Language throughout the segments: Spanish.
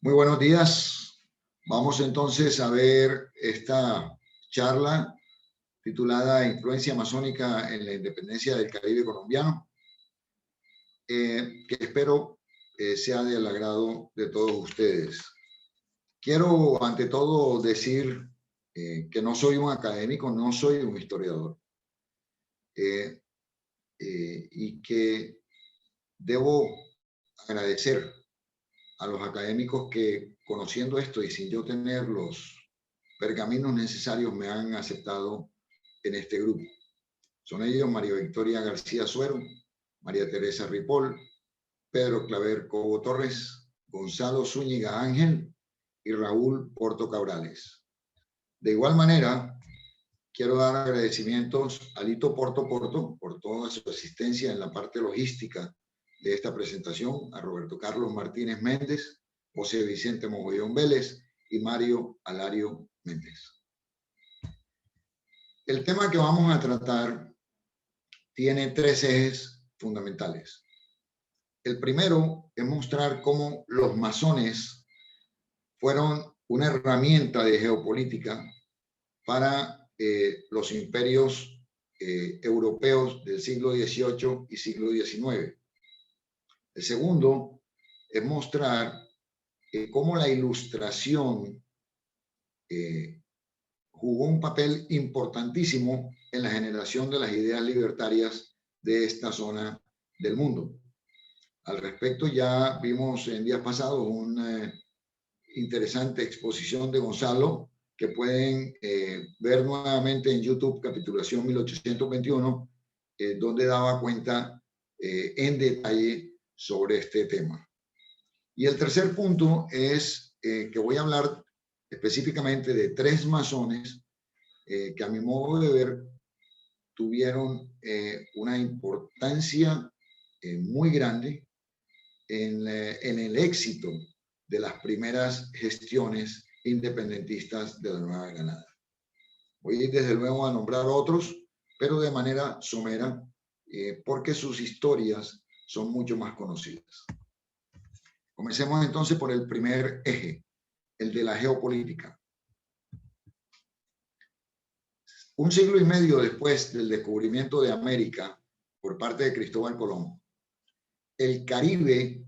Muy buenos días. Vamos entonces a ver esta charla titulada Influencia masónica en la independencia del Caribe colombiano, que espero sea del agrado de todos ustedes. Quiero ante todo decir que no soy un académico, no soy un historiador, y que debo agradecer a los académicos que, conociendo esto y sin yo tener los pergaminos necesarios, me han aceptado en este grupo. Son ellos María Victoria García Suero, María Teresa Ripoll, Pedro Claver Cobo Torres, Gonzalo Zúñiga Ángel y Raúl Porto Cabrales. De igual manera, quiero dar agradecimientos a Lito Porto por toda su asistencia en la parte logística de esta presentación, a Roberto Carlos Martínez Méndez, José Vicente Mogollón Vélez y Mario Alario Méndez. El tema que vamos a tratar tiene tres ejes fundamentales. El primero es mostrar cómo los masones fueron una herramienta de geopolítica para los imperios europeos del siglo XVIII y siglo XIX. El segundo es mostrar cómo la ilustración jugó un papel importantísimo en la generación de las ideas libertarias de esta zona del mundo. Al respecto, ya vimos en días pasados una interesante exposición de Gonzalo que pueden ver nuevamente en YouTube, Capitulación 1821, donde daba cuenta en detalle sobre este tema. Y el tercer punto es que voy a hablar específicamente de tres masones que a mi modo de ver tuvieron una importancia muy grande en el éxito de las primeras gestiones independentistas de la Nueva Granada. Voy a ir desde luego a nombrar otros, pero de manera somera, porque sus historias son mucho más conocidas. Comencemos entonces por el primer eje, el de la geopolítica. Un siglo y medio después del descubrimiento de América por parte de Cristóbal Colón, el Caribe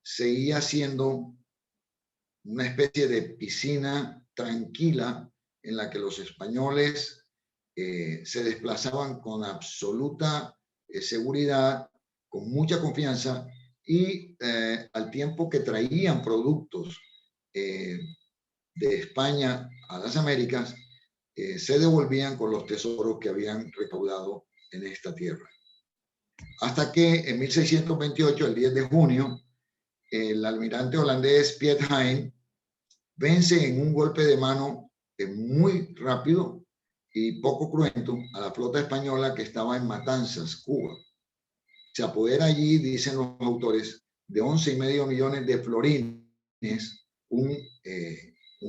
seguía siendo una especie de piscina tranquila en la que los españoles se desplazaban con absoluta seguridad, con mucha confianza y al tiempo que traían productos de España a las Américas, se devolvían con los tesoros que habían recaudado en esta tierra. Hasta que en 1628, el 10 de junio, el almirante holandés Piet Hein vence en un golpe de mano muy rápido y poco cruento a la flota española que estaba en Matanzas, Cuba. Se apodera allí, dicen los autores, de 11,5 millones de florines, un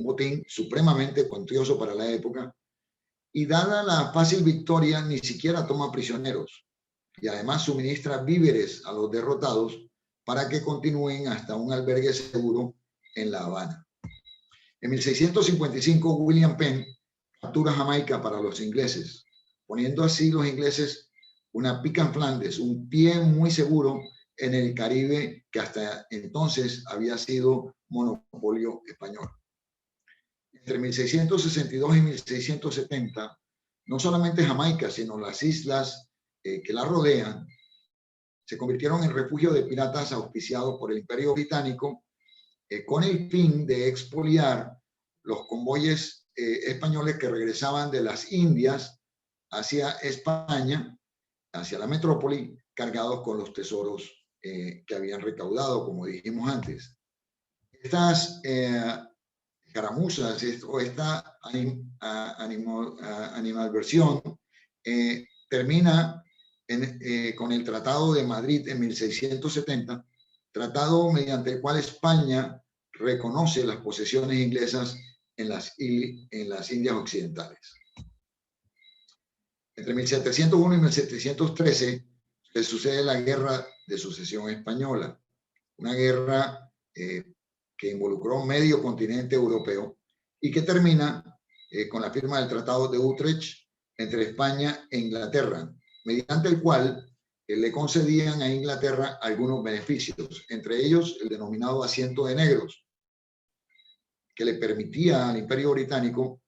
botín supremamente cuantioso para la época, y dada la fácil victoria, ni siquiera toma prisioneros, y además suministra víveres a los derrotados para que continúen hasta un albergue seguro en La Habana. En 1655, William Penn captura Jamaica para los ingleses, poniendo así los ingleses una pica en Flandes, un pie muy seguro en el Caribe que hasta entonces había sido monopolio español. Entre 1662 y 1670, no solamente Jamaica, sino las islas que la rodean, se convirtieron en refugio de piratas auspiciados por el Imperio Británico con el fin de expoliar los convoyes españoles que regresaban de las Indias hacia España, hacia la metrópoli, cargados con los tesoros que habían recaudado, como dijimos antes. Estas caramuzas o esta animadversión termina con el Tratado de Madrid en 1670, tratado mediante el cual España reconoce las posesiones inglesas en las Indias Occidentales. Entre 1701 y 1713 se sucede la Guerra de Sucesión Española, una guerra que involucró medio continente europeo y que termina con la firma del Tratado de Utrecht entre España e Inglaterra, mediante el cual le concedían a Inglaterra algunos beneficios, entre ellos el denominado asiento de negros, que le permitía al Imperio Británico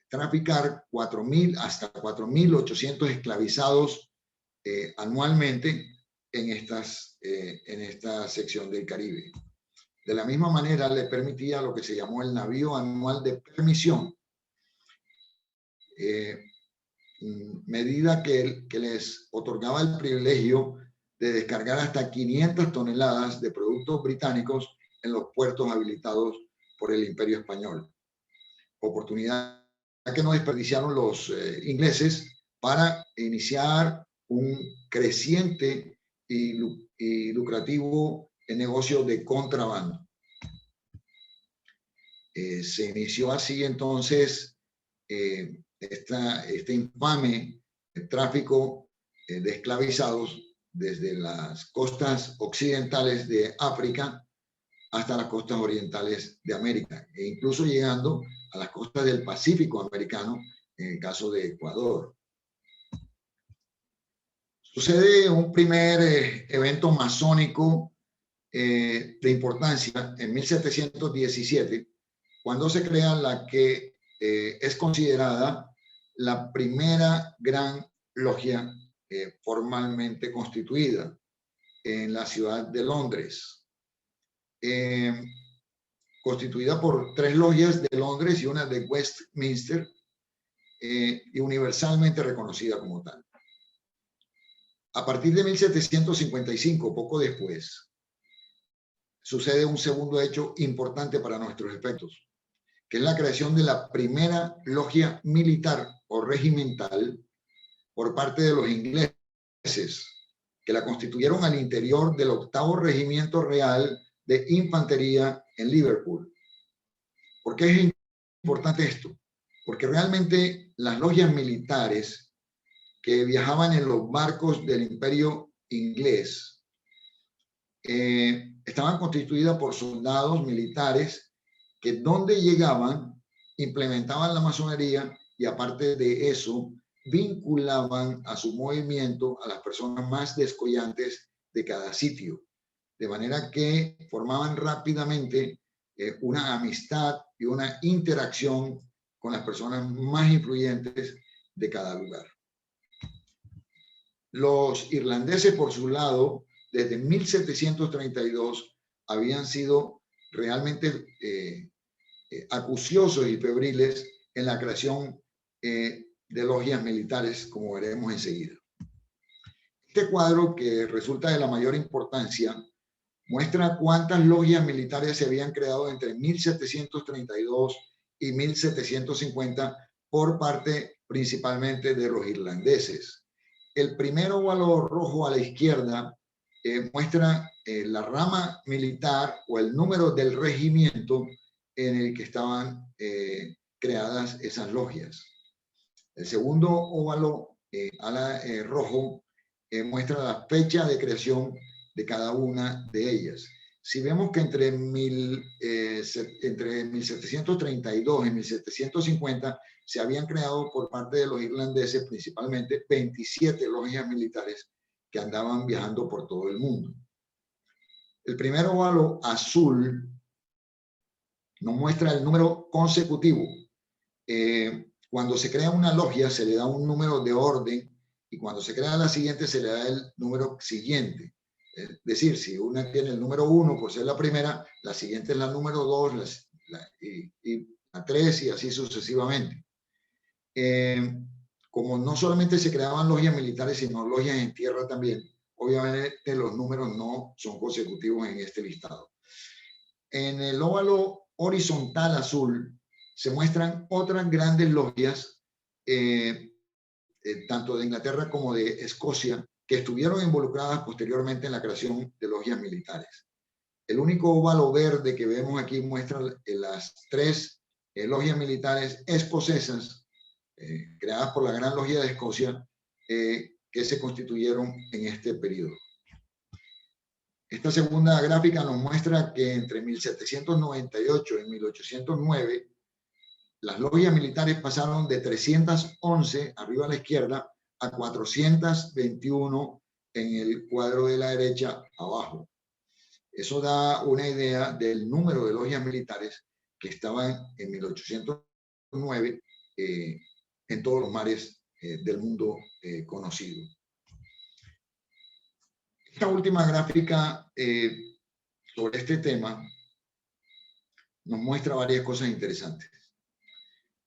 traficar 4.000 hasta 4.800 esclavizados anualmente en esta sección del Caribe. De la misma manera, le permitía lo que se llamó el navío anual de permisión, medida que les otorgaba el privilegio de descargar hasta 500 toneladas de productos británicos en los puertos habilitados por el Imperio Español. Oportunidad que no desperdiciaron los ingleses para iniciar un creciente y lucrativo negocio de contrabando. Se inició así entonces este infame tráfico de esclavizados desde las costas occidentales de África hasta las costas orientales de América, e incluso llegando a las costas del Pacífico americano, en el caso de Ecuador. Sucede un primer evento masónico de importancia en 1717, cuando se crea la que es considerada la primera gran logia formalmente constituida en la ciudad de Londres, constituida por 3 logias de Londres y una de Westminster, y universalmente reconocida como tal. A partir de 1755, poco después, sucede un segundo hecho importante para nuestros efectos, que es la creación de la primera logia militar o regimental por parte de los ingleses, que la constituyeron al interior del 8º Regimiento Real de Infantería en Liverpool. ¿Por qué es importante esto? Porque realmente las logias militares que viajaban en los barcos del Imperio inglés estaban constituidas por soldados militares que donde llegaban implementaban la masonería y aparte de eso vinculaban a su movimiento a las personas más descollantes de cada sitio, de manera que formaban rápidamente una amistad y una interacción con las personas más influyentes de cada lugar. Los irlandeses, por su lado, desde 1732 habían sido realmente acuciosos y febriles en la creación de logias militares, como veremos enseguida. Este cuadro, que resulta de la mayor importancia, muestra cuántas logias militares se habían creado entre 1732 y 1750 por parte principalmente de los irlandeses. El primer óvalo rojo a la izquierda muestra la rama militar o el número del regimiento en el que estaban creadas esas logias. El segundo óvalo rojo muestra la fecha de creación de cada una de ellas. Si vemos que entre 1732 y 1750 se habían creado por parte de los irlandeses principalmente 27 logias militares que andaban viajando por todo el mundo. El primer óvalo azul nos muestra el número consecutivo. Cuando se crea una logia se le da un número de orden y cuando se crea la siguiente se le da el número siguiente. Es decir, si una tiene el número 1 por ser la primera, la siguiente es la número 2 y la 3 y así sucesivamente. Como no solamente se creaban logias militares, sino logias en tierra también, obviamente los números no son consecutivos en este listado. En el óvalo horizontal azul se muestran otras grandes logias, tanto de Inglaterra como de Escocia, que estuvieron involucradas posteriormente en la creación de logias militares. El único óvalo verde que vemos aquí muestra las 3 logias militares escocesas creadas por la Gran Logia de Escocia, que se constituyeron en este periodo. Esta segunda gráfica nos muestra que entre 1798 y 1809 las logias militares pasaron de 311 arriba a la izquierda a 421 en el cuadro de la derecha abajo. Eso da una idea del número de logias militares que estaban en 1809 en todos los mares del mundo conocido. Esta última gráfica sobre este tema nos muestra varias cosas interesantes.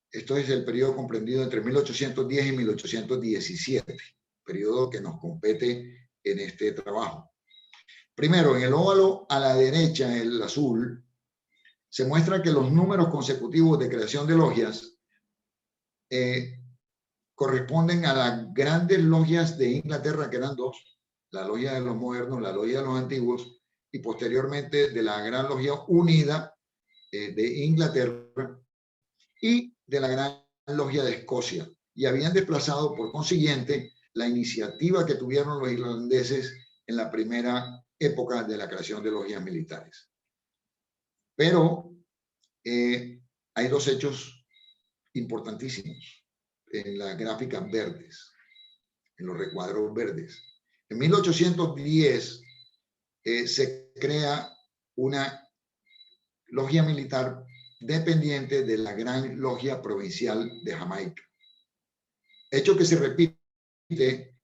Esto es el periodo comprendido entre 1810 y 1817, periodo que nos compete en este trabajo. Primero, en el óvalo a la derecha, el azul, se muestra que los números consecutivos de creación de logias corresponden a las grandes logias de Inglaterra, que eran dos, la logia de los modernos, la logia de los antiguos, y posteriormente de la Gran Logia Unida de Inglaterra y de la Gran Logia de Escocia. Y habían desplazado, por consiguiente, la iniciativa que tuvieron los irlandeses en la primera época de la creación de logias militares. Pero hay dos hechos importantísimos en las gráficas verdes, en los recuadros verdes. En 1810 se crea una logia militar dependiente de la Gran Logia Provincial de Jamaica. Hecho que se repite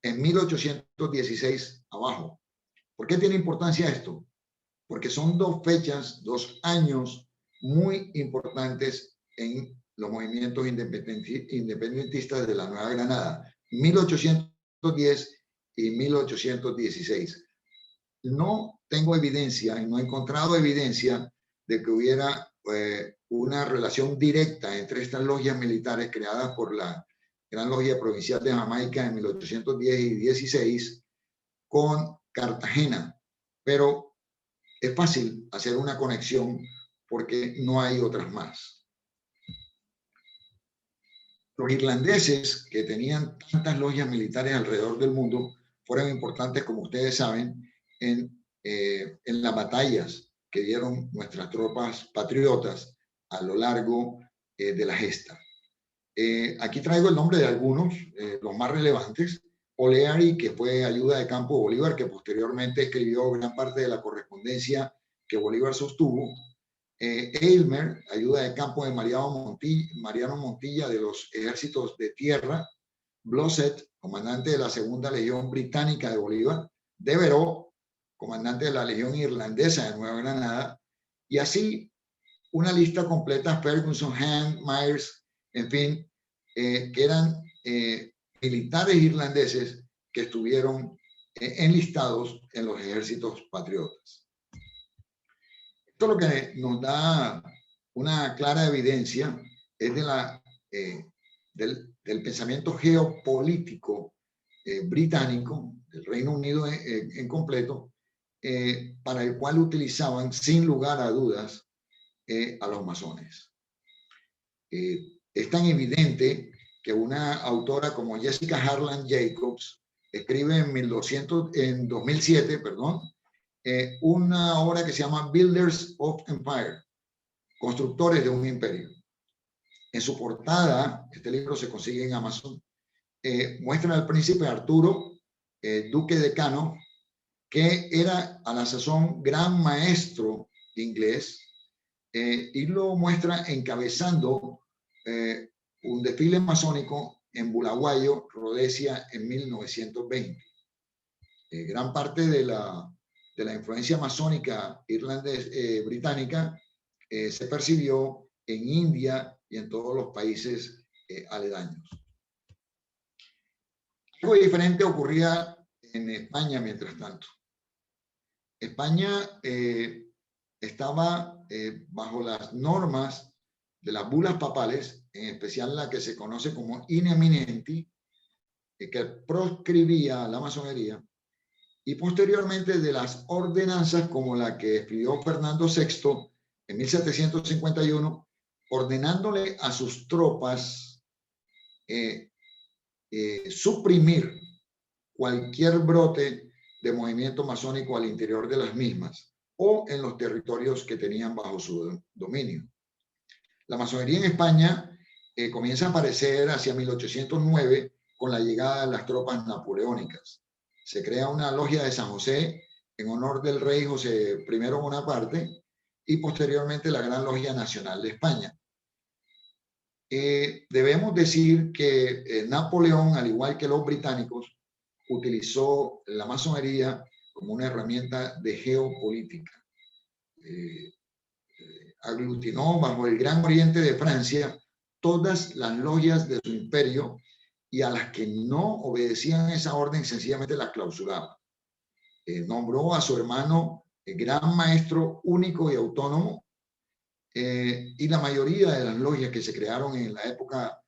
en 1816 abajo. ¿Por qué tiene importancia esto? Porque son dos fechas, 2 años muy importantes en los movimientos independentistas de la Nueva Granada, 1810 y 1816. No tengo evidencia y no he encontrado evidencia de que hubiera una relación directa entre estas logias militares creadas por la Gran Logia Provincial de Jamaica en 1810 y 16 con Cartagena, pero es fácil hacer una conexión porque no hay otras más. Los irlandeses, que tenían tantas logias militares alrededor del mundo, fueron importantes, como ustedes saben, en las batallas que dieron nuestras tropas patriotas a lo largo de la gesta. Aquí traigo el nombre de algunos, los más relevantes. O'Leary, que fue ayuda de campo de Bolívar, que posteriormente escribió gran parte de la correspondencia que Bolívar sostuvo. Aylmer, ayuda de campo de Mariano Montilla de los ejércitos de tierra. Blosset, comandante de la Segunda Legión Británica de Bolívar. Devereux, comandante de la Legión Irlandesa de Nueva Granada. Y así una lista completa: Ferguson, Hand, Myers, en fin, que eran militares irlandeses que estuvieron enlistados en los ejércitos patriotas. Esto lo que nos da una clara evidencia es del pensamiento geopolítico británico, del Reino Unido en completo, para el cual utilizaban sin lugar a dudas a los masones. Es tan evidente que una autora como Jessica Harlan Jacobs escribe en 2007, una obra que se llama Builders of Empire, Constructores de un Imperio. En su portada, este libro se consigue en Amazon, muestra al príncipe Arturo, duque de Cano, que era a la sazón gran maestro inglés, y lo muestra encabezando un desfile masónico en Bulawayo, Rhodesia, en 1920. Gran parte de la influencia masónica británica se percibió en India y en todos los países aledaños. Algo diferente ocurría en España mientras tanto. España estaba bajo las normas de las bulas papales, en especial la que se conoce como In Eminenti, que proscribía la masonería, y posteriormente de las ordenanzas como la que escribió Fernando VI en 1751, ordenándole a sus tropas suprimir cualquier brote de movimiento masónico al interior de las mismas o en los territorios que tenían bajo su dominio. La masonería en España comienza a aparecer hacia 1809 con la llegada de las tropas napoleónicas. Se crea una logia de San José en honor del rey José I Bonaparte y posteriormente la Gran Logia Nacional de España. Debemos decir que Napoleón, al igual que los británicos, utilizó la masonería como una herramienta de geopolítica. Aglutinó bajo el Gran Oriente de Francia todas las logias de su imperio y a las que no obedecían esa orden sencillamente las clausuraba. Nombró a su hermano gran maestro único y autónomo, y la mayoría de las logias que se crearon en la época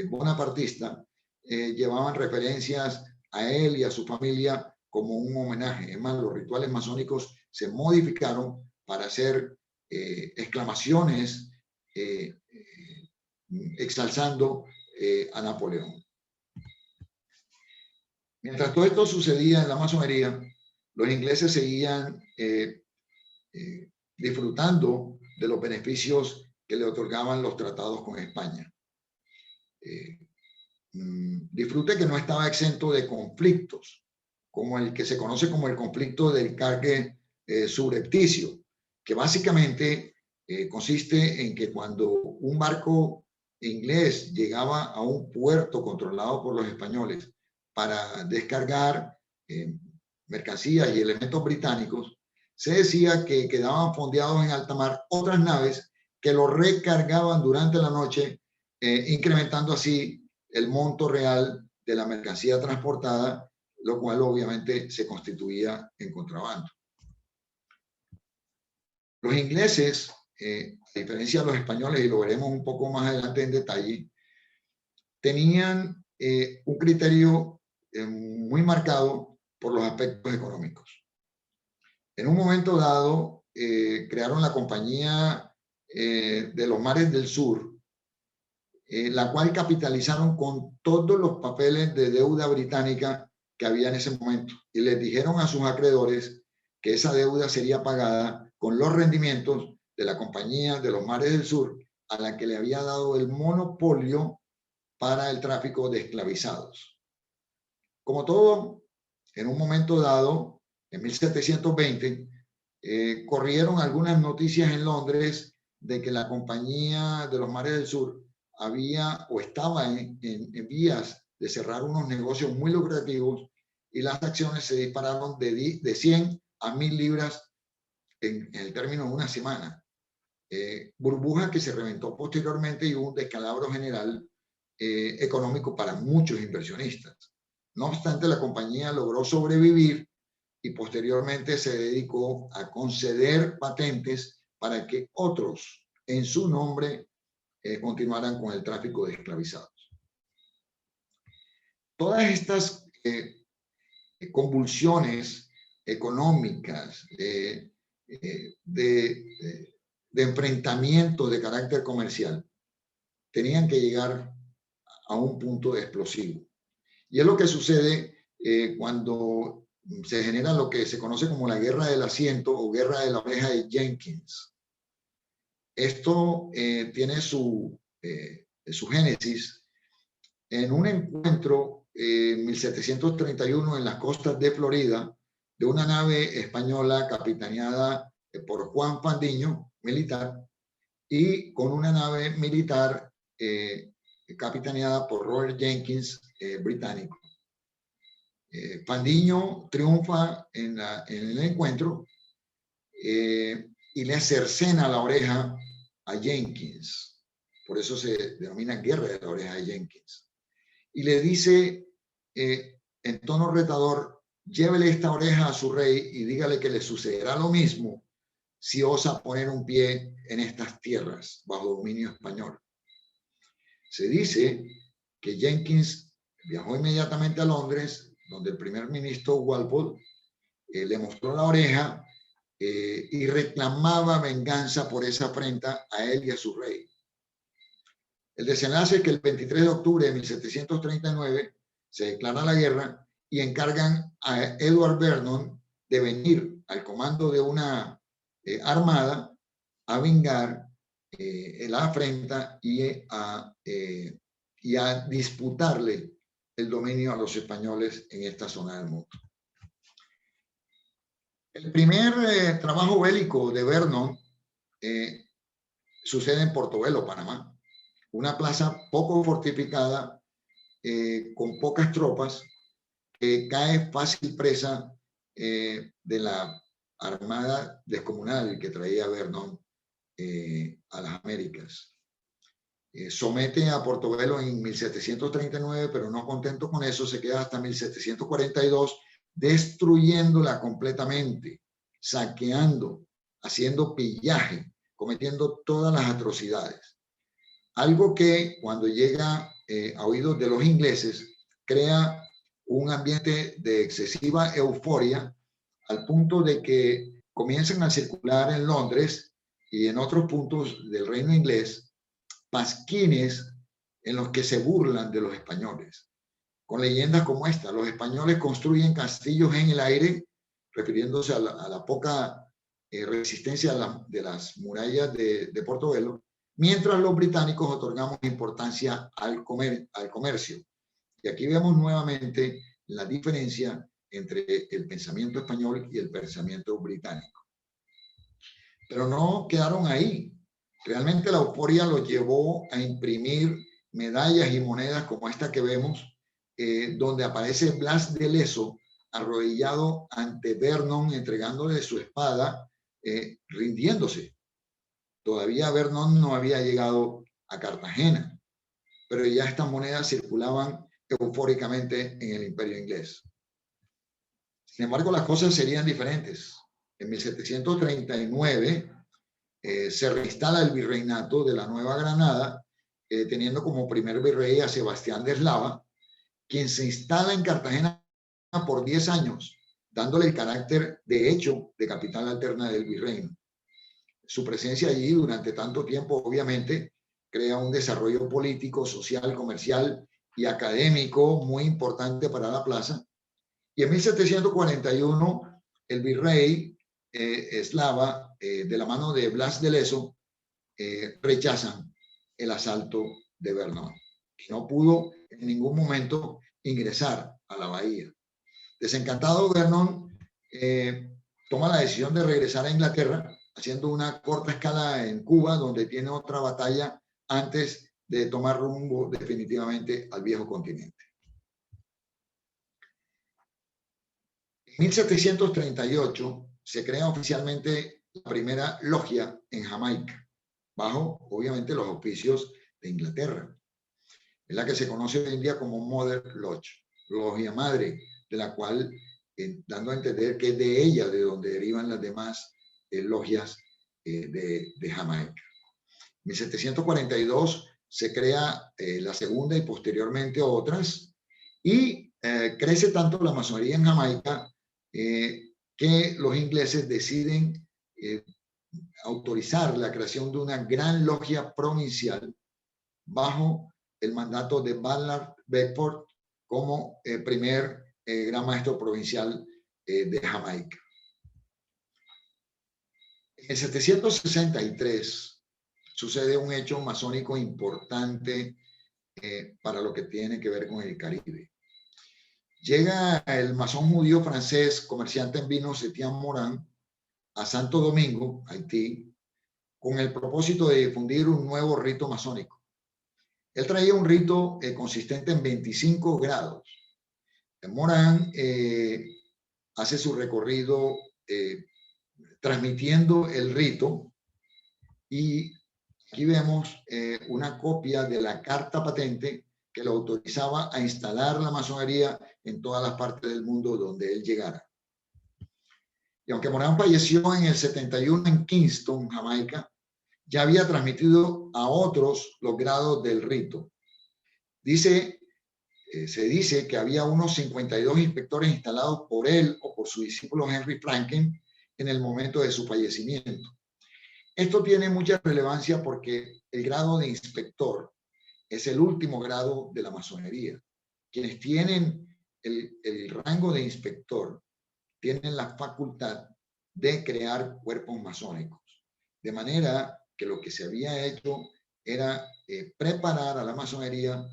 bonapartista llevaban referencias a él y a su familia como un homenaje. Es más, los rituales masónicos se modificaron para hacer exclamaciones exalzando a Napoleón. Mientras todo esto sucedía en la masonería, los ingleses seguían disfrutando de los beneficios que le otorgaban los tratados con España. Disfrute que no estaba exento de conflictos, como el que se conoce como el conflicto del cargue subrepticio, que básicamente consiste en que cuando un barco inglés llegaba a un puerto controlado por los españoles para descargar mercancías y elementos británicos, se decía que quedaban fondeados en alta mar otras naves que lo recargaban durante la noche, incrementando así el monto real de la mercancía transportada, lo cual obviamente se constituía en contrabando. Los ingleses, a diferencia de los españoles, y lo veremos un poco más adelante en detalle, tenían un criterio muy marcado por los aspectos económicos. En un momento dado, crearon la Compañía de los Mares del Sur, la cual capitalizaron con todos los papeles de deuda británica que había en ese momento. Y les dijeron a sus acreedores que esa deuda sería pagada con los rendimientos de la Compañía de los Mares del Sur, a la que le había dado el monopolio para el tráfico de esclavizados. Como todo, en un momento dado, en 1720, corrieron algunas noticias en Londres de que la Compañía de los Mares del Sur había o estaba en vías de cerrar unos negocios muy lucrativos y las acciones se dispararon de 100 a 1000 libras en el término de una semana. Burbuja que se reventó posteriormente y hubo un descalabro general económico para muchos inversionistas. No obstante, la compañía logró sobrevivir y posteriormente se dedicó a conceder patentes para que otros en su nombre continuaran con el tráfico de esclavizados. Todas estas convulsiones económicas, de enfrentamientos de carácter comercial, tenían que llegar a un punto explosivo. Y es lo que sucede cuando se genera lo que se conoce como la Guerra del Asiento o Guerra de la Oreja de Jenkins. Esto tiene su génesis en un encuentro en 1731 en las costas de Florida de una nave española capitaneada por Juan Fandiño, militar, y con una nave militar capitaneada por Robert Jenkins, británico. Fandiño triunfa en el encuentro y le cercena la oreja a Jenkins. Por eso se denomina Guerra de la Oreja de Jenkins. Y le dice en tono retador: llévele esta oreja a su rey y dígale que le sucederá lo mismo si osa poner un pie en estas tierras bajo dominio español. Se dice que Jenkins viajó inmediatamente a Londres, donde el primer ministro Walpole le mostró la oreja y reclamaba venganza por esa afrenta a él y a su rey. El desenlace es que el 23 de octubre de 1739 se declara la guerra y encargan a Edward Vernon de venir al comando de una armada a vengar la afrenta y a disputarle el dominio a los españoles en esta zona del mundo. El primer trabajo bélico de Vernon sucede en Portobelo, Panamá, una plaza poco fortificada, con pocas tropas, que cae fácil presa de la armada descomunal que traía Vernon a las Américas. Somete a Portobelo en 1739, pero no contento con eso, se queda hasta 1742, destruyéndola completamente, saqueando, haciendo pillaje, cometiendo todas las atrocidades. Algo que cuando llega a oídos de los ingleses crea un ambiente de excesiva euforia, al punto de que comienzan a circular en Londres y en otros puntos del reino inglés pasquines en los que se burlan de los españoles, con leyendas como esta: los españoles construyen castillos en el aire, refiriéndose a la poca resistencia de las murallas de Portobelo, mientras los británicos otorgamos importancia al comercio. Y aquí vemos nuevamente la diferencia entre el pensamiento español y el pensamiento británico. Pero no quedaron ahí. Realmente la euforia los llevó a imprimir medallas y monedas como esta que vemos, donde aparece Blas de Leso arrodillado ante Vernon, entregándole su espada, rindiéndose. Todavía Vernon no había llegado a Cartagena, pero ya estas monedas circulaban eufóricamente en el Imperio inglés. Sin embargo, las cosas serían diferentes. En 1739 se reinstala el virreinato de la Nueva Granada, teniendo como primer virrey a Sebastián de Eslava, quien se instala en Cartagena por 10 años, dándole el carácter de hecho de capital alterna del virreino. Su presencia allí durante tanto tiempo, obviamente, crea un desarrollo político, social, comercial y académico muy importante para la plaza. Y en 1741, el virrey Eslava, de la mano de Blas de Leso, rechazan el asalto de Vernon. Y no pudo en ningún momento ingresar a la bahía. Desencantado, Vernon toma la decisión de regresar a Inglaterra, haciendo una corta escala en Cuba, donde tiene otra batalla antes de tomar rumbo definitivamente al viejo continente. En 1738 se crea oficialmente la primera logia en Jamaica, bajo, obviamente, los auspicios de Inglaterra. Es la que se conoce hoy en día como Mother Lodge, logia madre, de la cual, dando a entender que es de ella de donde derivan las demás logias de Jamaica. En 1742 se crea la segunda y posteriormente otras, y crece tanto la masonería en Jamaica que los ingleses deciden autorizar la creación de una gran logia provincial bajo el mandato de Ballard Bedford como primer gran maestro provincial de Jamaica. En 763 sucede un hecho masónico importante para lo que tiene que ver con el Caribe. Llega el masón judío francés, comerciante en vinos, Etienne Morin, a Santo Domingo, Haití, con el propósito de difundir un nuevo rito masónico. Él traía un rito consistente en 25 grados. Morin hace su recorrido transmitiendo el rito, y aquí vemos una copia de la carta patente que lo autorizaba a instalar la masonería en todas las partes del mundo donde él llegara. Y aunque Morin falleció en el 71 en Kingston, Jamaica, ya había transmitido a otros los grados del rito. Se dice que había unos 52 inspectores instalados por él o por su discípulo Henry Franklin en el momento de su fallecimiento. Esto tiene mucha relevancia porque el grado de inspector es el último grado de la masonería. Quienes tienen el rango de inspector tiene la facultad de crear cuerpos masónicos. De manera que lo que se había hecho era preparar a la masonería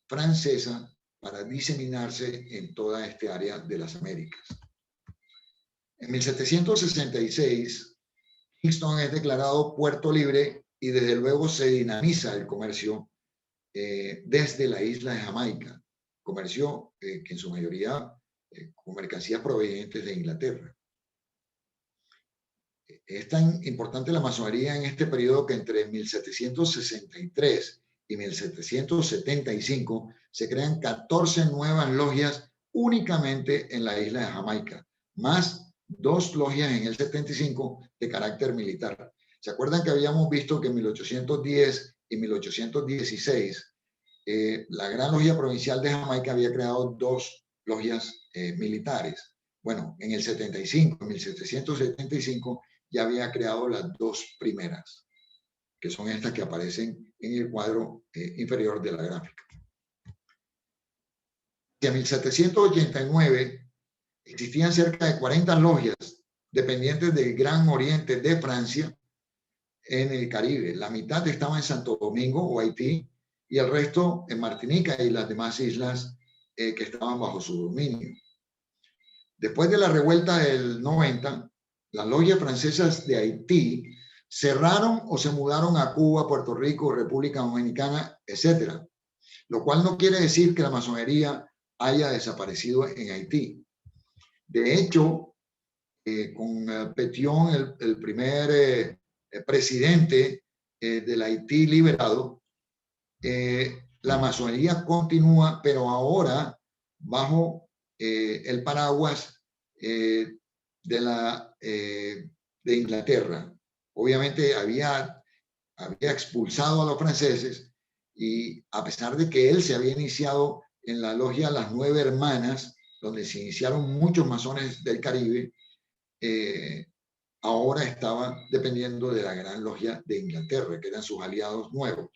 francesa para diseminarse en toda esta área de las Américas. En 1766, Kingston es declarado puerto libre y desde luego se dinamiza el comercio desde la isla de Jamaica, comercio que en su mayoría con mercancías provenientes de Inglaterra. Es tan importante la masonería en este periodo que entre 1763 y 1775 se crean 14 nuevas logias únicamente en la isla de Jamaica, más 2 logias en el 75 de carácter militar. ¿Se acuerdan que habíamos visto que en 1810 y 1816 la Gran Logia Provincial de Jamaica había creado 2 logias militares? Bueno, en el 75, en 1775, ya había creado las 2 primeras, que son estas que aparecen en el cuadro inferior de la gráfica. Y en 1789 existían cerca de 40 logias dependientes del Gran Oriente de Francia en el Caribe. La mitad estaba en Santo Domingo o Haití y el resto en Martinica y las demás islas que estaban bajo su dominio. Después de la revuelta del 90, las logias francesas de Haití cerraron o se mudaron a Cuba, Puerto Rico, República Dominicana, etc. Lo cual no quiere decir que la masonería haya desaparecido en Haití. De hecho, con Pétion, el primer presidente del Haití liberado, la masonería continúa, pero ahora bajo el paraguas de Inglaterra. Obviamente había expulsado a los franceses y a pesar de que él se había iniciado en la logia Las 9 Hermanas, donde se iniciaron muchos masones del Caribe, ahora estaba dependiendo de la Gran Logia de Inglaterra, que eran sus aliados nuevos.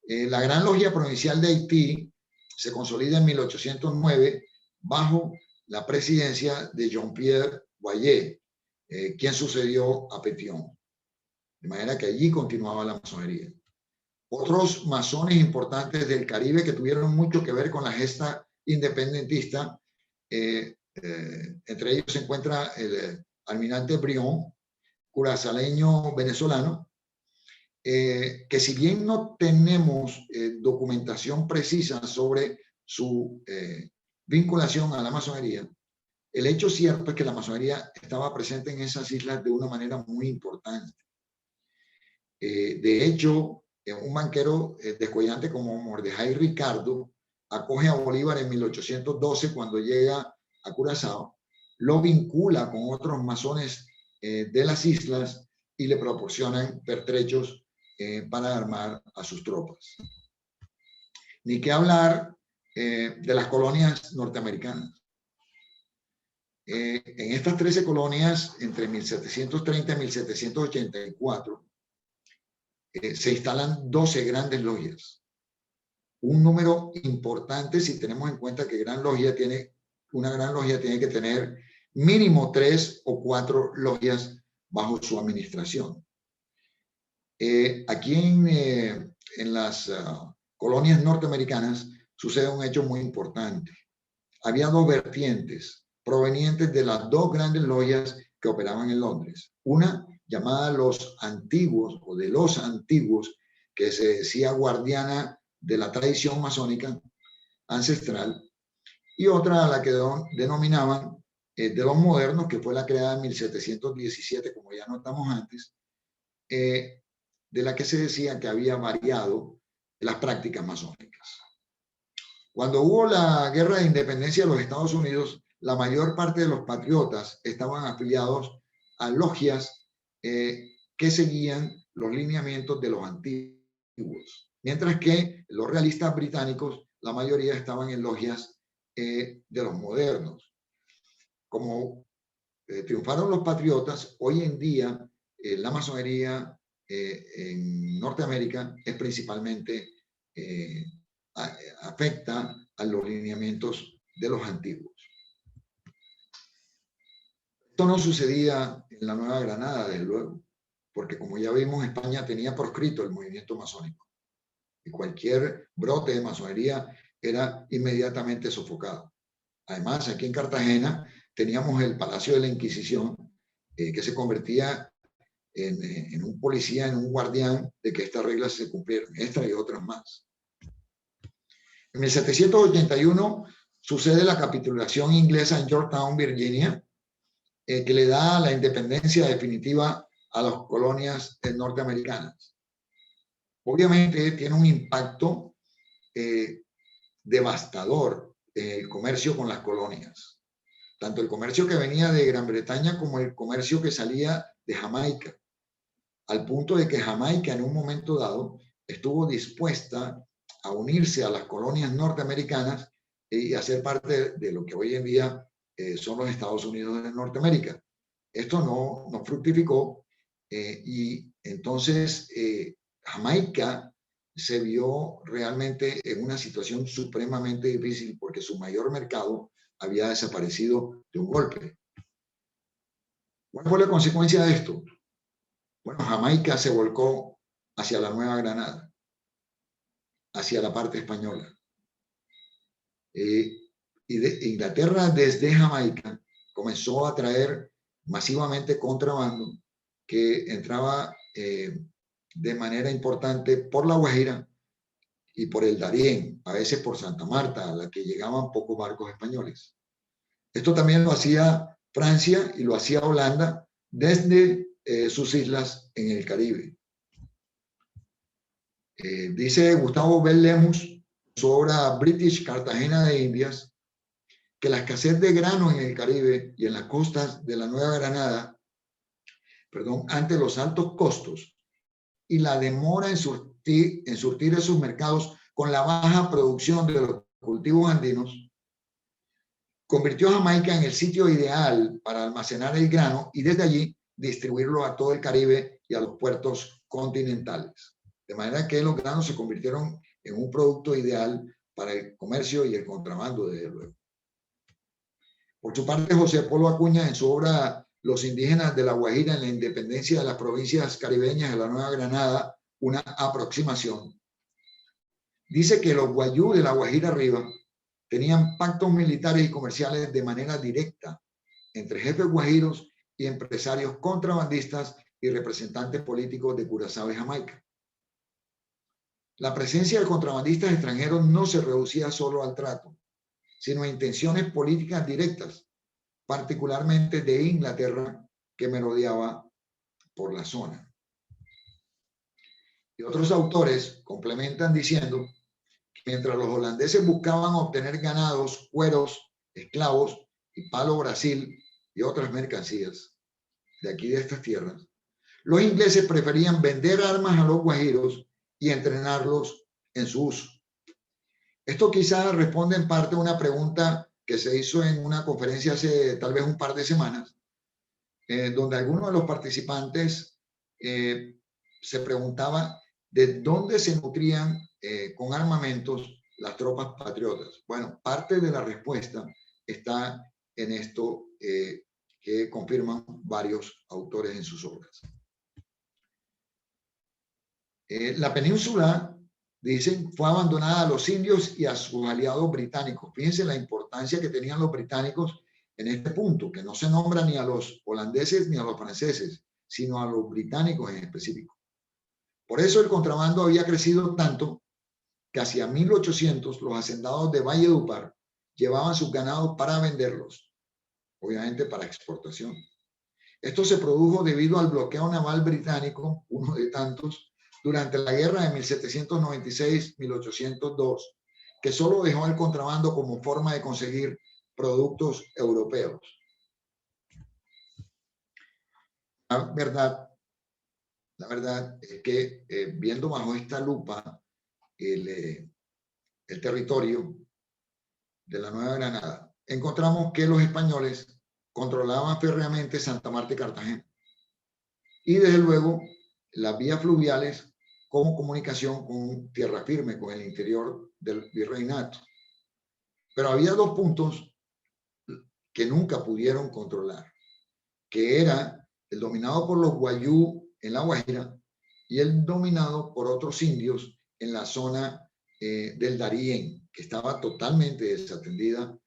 La Gran Logia Provincial de Haití se consolida en 1809 bajo la presidencia de Jean-Pierre Boyer, quien sucedió a Pétion. De manera que allí continuaba la masonería. Otros masones importantes del Caribe que tuvieron mucho que ver con la gesta independentista, entre ellos se encuentra el almirante Brion, curazaleño venezolano, que si bien no tenemos documentación precisa sobre su vinculación a la masonería, el hecho cierto es que la masonería estaba presente en esas islas de una manera muy importante. De hecho, un banquero descollante como Mordejai Ricardo acoge a Bolívar en 1812 cuando llega a Curazao, lo vincula con otros masones de las islas y le proporcionan pertrechos para armar a sus tropas. Ni qué hablar de las colonias norteamericanas. En estas 13 colonias, entre 1730 y 1784, se instalan 12 grandes logias. Un número importante si tenemos en cuenta que una gran logia tiene que tener mínimo 3 o 4 logias bajo su administración. Aquí en las colonias norteamericanas sucede un hecho muy importante. Había 2 vertientes provenientes de las 2 grandes logias que operaban en Londres. Una llamada los antiguos o de los antiguos, que se decía guardiana de la tradición masónica ancestral, y otra a la que denominaban de los modernos, que fue la creada en 1717, como ya notamos antes, de la que se decía que había variado las prácticas masónicas. Cuando hubo la guerra de independencia de los Estados Unidos, la mayor parte de los patriotas estaban afiliados a logias que seguían los lineamientos de los antiguos, mientras que los realistas británicos, la mayoría estaban en logias de los modernos. Como triunfaron los patriotas, hoy en día la masonería en Norteamérica es principalmente afecta a los lineamientos de los antiguos. Esto no sucedía en la Nueva Granada, desde luego, porque como ya vimos, España tenía proscrito el movimiento masónico y cualquier brote de masonería era inmediatamente sofocado. Además, aquí en Cartagena teníamos el Palacio de la Inquisición, que se convertía en un policía, en un guardián de que estas reglas se cumplieran, esta y otras más. En 1781 sucede la capitulación inglesa en Yorktown, Virginia, que le da la independencia definitiva a las colonias norteamericanas. Obviamente tiene un impacto devastador en el comercio con las colonias, tanto el comercio que venía de Gran Bretaña como el comercio que salía de Jamaica, al punto de que Jamaica en un momento dado estuvo dispuesta a unirse a las colonias norteamericanas y a ser parte de lo que hoy en día son los Estados Unidos de Norteamérica. Esto no fructificó y entonces Jamaica se vio realmente en una situación supremamente difícil porque su mayor mercado había desaparecido de un golpe. ¿Cuál fue la consecuencia de esto? Bueno, Jamaica se volcó hacia la Nueva Granada, hacia la parte española. Y de Inglaterra desde Jamaica comenzó a traer masivamente contrabando que entraba de manera importante por La Guajira y por el Darién, a veces por Santa Marta, a la que llegaban pocos barcos españoles. Esto también lo hacía Francia y lo hacía Holanda desde sus islas en el Caribe. Dice Gustavo Bell Lemus, en su obra British Cartagena de Indias, que la escasez de grano en el Caribe y en las costas de la Nueva Granada, ante los altos costos y la demora en surtir esos mercados con la baja producción de los cultivos andinos, convirtió a Jamaica en el sitio ideal para almacenar el grano y desde allí distribuirlo a todo el Caribe y a los puertos continentales. De manera que los granos se convirtieron en un producto ideal para el comercio y el contrabando, desde luego. Por su parte, José Polo Acuña, en su obra Los indígenas de La Guajira en la independencia de las provincias caribeñas de la Nueva Granada, una aproximación, dice que los guayú de La Guajira arriba tenían pactos militares y comerciales de manera directa entre jefes guajiros y empresarios contrabandistas y representantes políticos de Curazao y Jamaica. La presencia de contrabandistas extranjeros no se reducía solo al trato, sino a intenciones políticas directas, particularmente de Inglaterra, que merodeaba por la zona. Y otros autores complementan diciendo que mientras los holandeses buscaban obtener ganados, cueros, esclavos y palo Brasil y otras mercancías de aquí de estas tierras, los ingleses preferían vender armas a los guajiros y entrenarlos en su uso. Esto quizás responde en parte a una pregunta que se hizo en una conferencia hace tal vez un par de semanas, donde algunos de los participantes se preguntaba de dónde se nutrían con armamentos las tropas patriotas. Bueno, parte de la respuesta está en esto que confirman varios autores en sus obras. La península, dicen, fue abandonada a los indios y a sus aliados británicos. Fíjense la importancia que tenían los británicos en este punto, que no se nombra ni a los holandeses ni a los franceses, sino a los británicos en específico. Por eso el contrabando había crecido tanto que hacia 1800 los hacendados de Valledupar llevaban sus ganados para venderlos, obviamente para exportación. Esto se produjo debido al bloqueo naval británico, uno de tantos, durante la guerra de 1796-1802, que solo dejó el contrabando como forma de conseguir productos europeos. La verdad es que viendo bajo esta lupa el territorio de la Nueva Granada, encontramos que los españoles controlaban férreamente Santa Marta y Cartagena. Y desde luego las vías fluviales como comunicación con tierra firme, con el interior del virreinato. Pero había dos puntos que nunca pudieron controlar, que era el dominado por los guayú en La Guajira y el dominado por otros indios en la zona del Darién, que estaba totalmente desatendida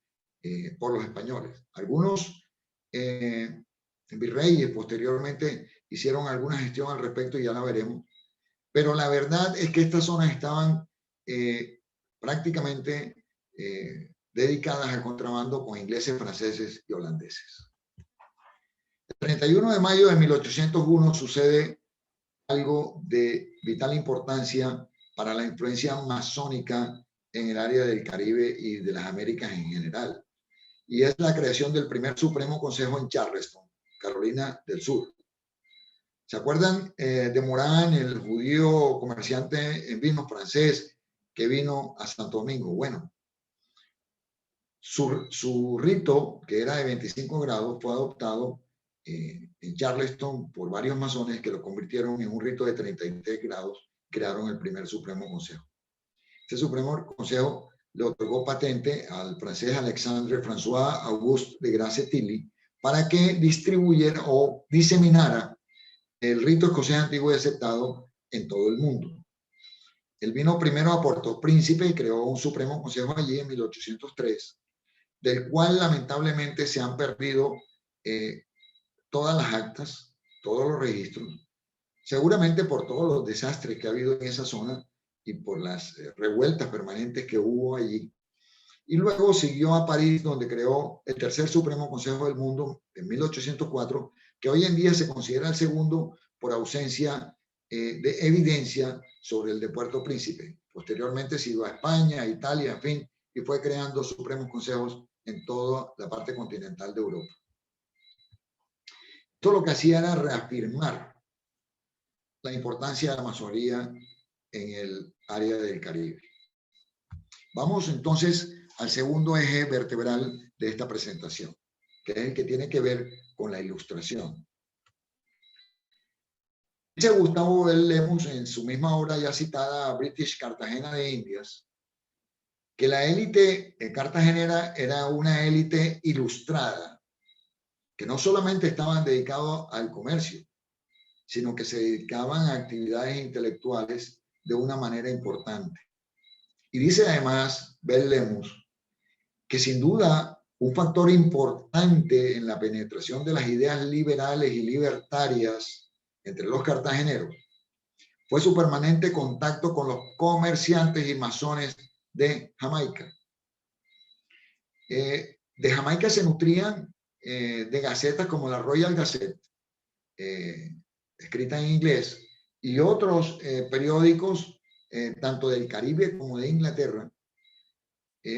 por los españoles. Algunos virreyes posteriormente hicieron alguna gestión al respecto y ya la veremos, pero la verdad es que estas zonas estaban prácticamente dedicadas al contrabando con ingleses, franceses y holandeses. El 31 de mayo de 1801 sucede algo de vital importancia para la influencia masónica en el área del Caribe y de las Américas en general, y es la creación del primer Supremo Consejo en Charleston, Carolina del Sur. ¿Se acuerdan de Morán, el judío comerciante en vino francés que vino a Santo Domingo? Bueno, su rito, que era de 25 grados, fue adoptado en Charleston por varios masones que lo convirtieron en un rito de 33 grados, crearon el primer Supremo Consejo. Este Supremo Consejo le otorgó patente al francés Alexandre François Auguste de Grasse Tilly para que distribuyera o diseminara el rito escocés antiguo y aceptado en todo el mundo. Él vino primero a Puerto Príncipe y creó un Supremo Consejo allí en 1803, del cual lamentablemente se han perdido todas las actas, todos los registros, seguramente por todos los desastres que ha habido en esa zona y por las revueltas permanentes que hubo allí. Y luego siguió a París, donde creó el tercer Supremo Consejo del Mundo en 1804, que hoy en día se considera el segundo por ausencia de evidencia sobre el de Puerto Príncipe. Posteriormente siguió a España, a Italia, en fin, y fue creando Supremos Consejos en toda la parte continental de Europa. Esto lo que hacía era reafirmar la importancia de la masonería en el área del Caribe. Vamos entonces al segundo eje vertebral de esta presentación, que es el que tiene que ver con la ilustración. Dice Gustavo Bell Lemus en su misma obra ya citada British Cartagena de Indias, que la élite cartagenera era una élite ilustrada, que no solamente estaban dedicados al comercio, sino que se dedicaban a actividades intelectuales de una manera importante. Y dice además Bell Lemus que sin duda un factor importante en la penetración de las ideas liberales y libertarias entre los cartageneros fue su permanente contacto con los comerciantes y masones de Jamaica. De Jamaica se nutrían de gacetas como la Royal Gazette, escrita en inglés, y otros periódicos, tanto del Caribe como de Inglaterra,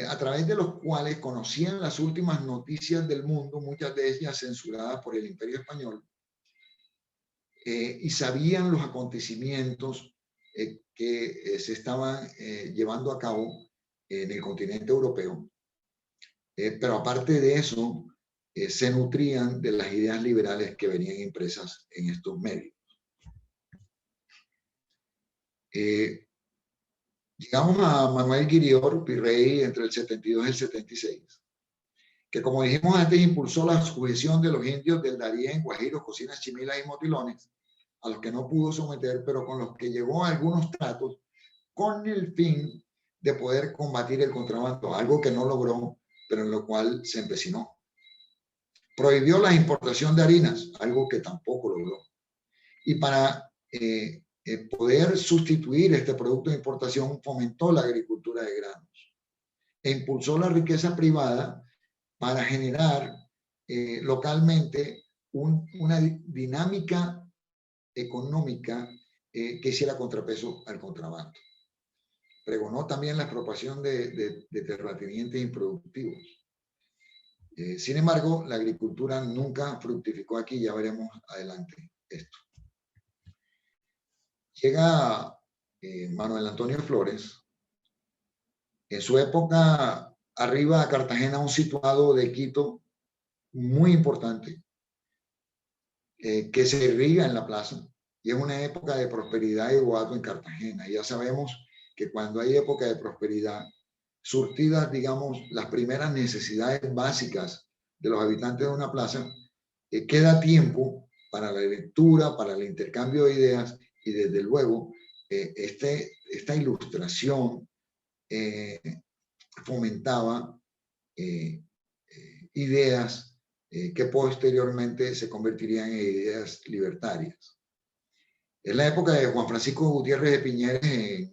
a través de los cuales conocían las últimas noticias del mundo, muchas de ellas censuradas por el Imperio Español, y sabían los acontecimientos que se estaban llevando a cabo en el continente europeo. Pero aparte de eso, se nutrían de las ideas liberales que venían impresas en estos medios. Llegamos a Manuel Guirior, virrey entre el 72 y el 76, que como dijimos antes impulsó la sujeción de los indios del Darién, Guajiros, Cocinas, Chimilas y Motilones, a los que no pudo someter, pero con los que llegó a algunos tratos con el fin de poder combatir el contrabando, algo que no logró, pero en lo cual se empecinó. Prohibió la importación de harinas, algo que tampoco logró. Y para poder sustituir este producto de importación, fomentó la agricultura de granos e impulsó la riqueza privada para generar localmente una dinámica económica que hiciera contrapeso al contrabando. Pregonó también la expropiación de terratenientes improductivos. Sin embargo, la agricultura nunca fructificó aquí, ya veremos adelante esto. Llega Manuel Antonio Flores. En su época arriba a Cartagena un situado de Quito muy importante que se irriga en la plaza, y es una época de prosperidad y boato en Cartagena. Ya sabemos que cuando hay época de prosperidad surtidas, digamos, las primeras necesidades básicas de los habitantes de una plaza, queda tiempo para la lectura, para el intercambio de ideas y desde luego esta ilustración fomentaba ideas que posteriormente se convertirían en ideas libertarias. Es la época de Juan Francisco Gutiérrez de Piñeres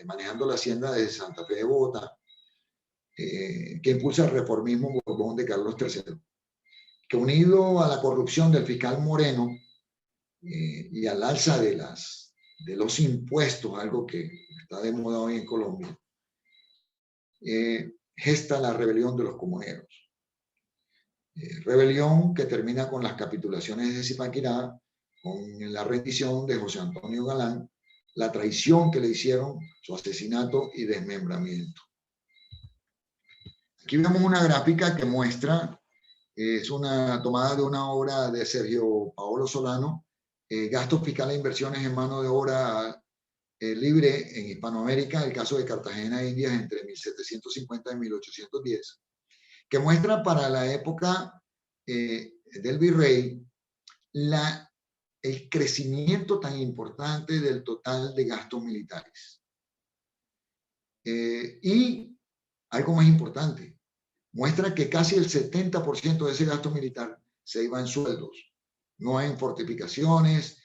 manejando la hacienda de Santa Fe de Bogotá, que impulsa el reformismo borbón de Carlos III, que unido a la corrupción del fiscal Moreno y al alza de los impuestos, algo que está de moda hoy en Colombia, gesta la rebelión de los comuneros. Rebelión que termina con las capitulaciones de Zipaquirá, con la rendición de José Antonio Galán, la traición que le hicieron, su asesinato y desmembramiento. Aquí vemos una gráfica que muestra, es una tomada de una obra de Sergio Paolo Solano, gastos fiscales e inversiones en mano de obra libre en Hispanoamérica, el caso de Cartagena e Indias entre 1750 y 1810, que muestra para la época del virrey el crecimiento tan importante del total de gastos militares. Y algo más importante, muestra que casi el 70% de ese gasto militar se iba en sueldos, no en fortificaciones,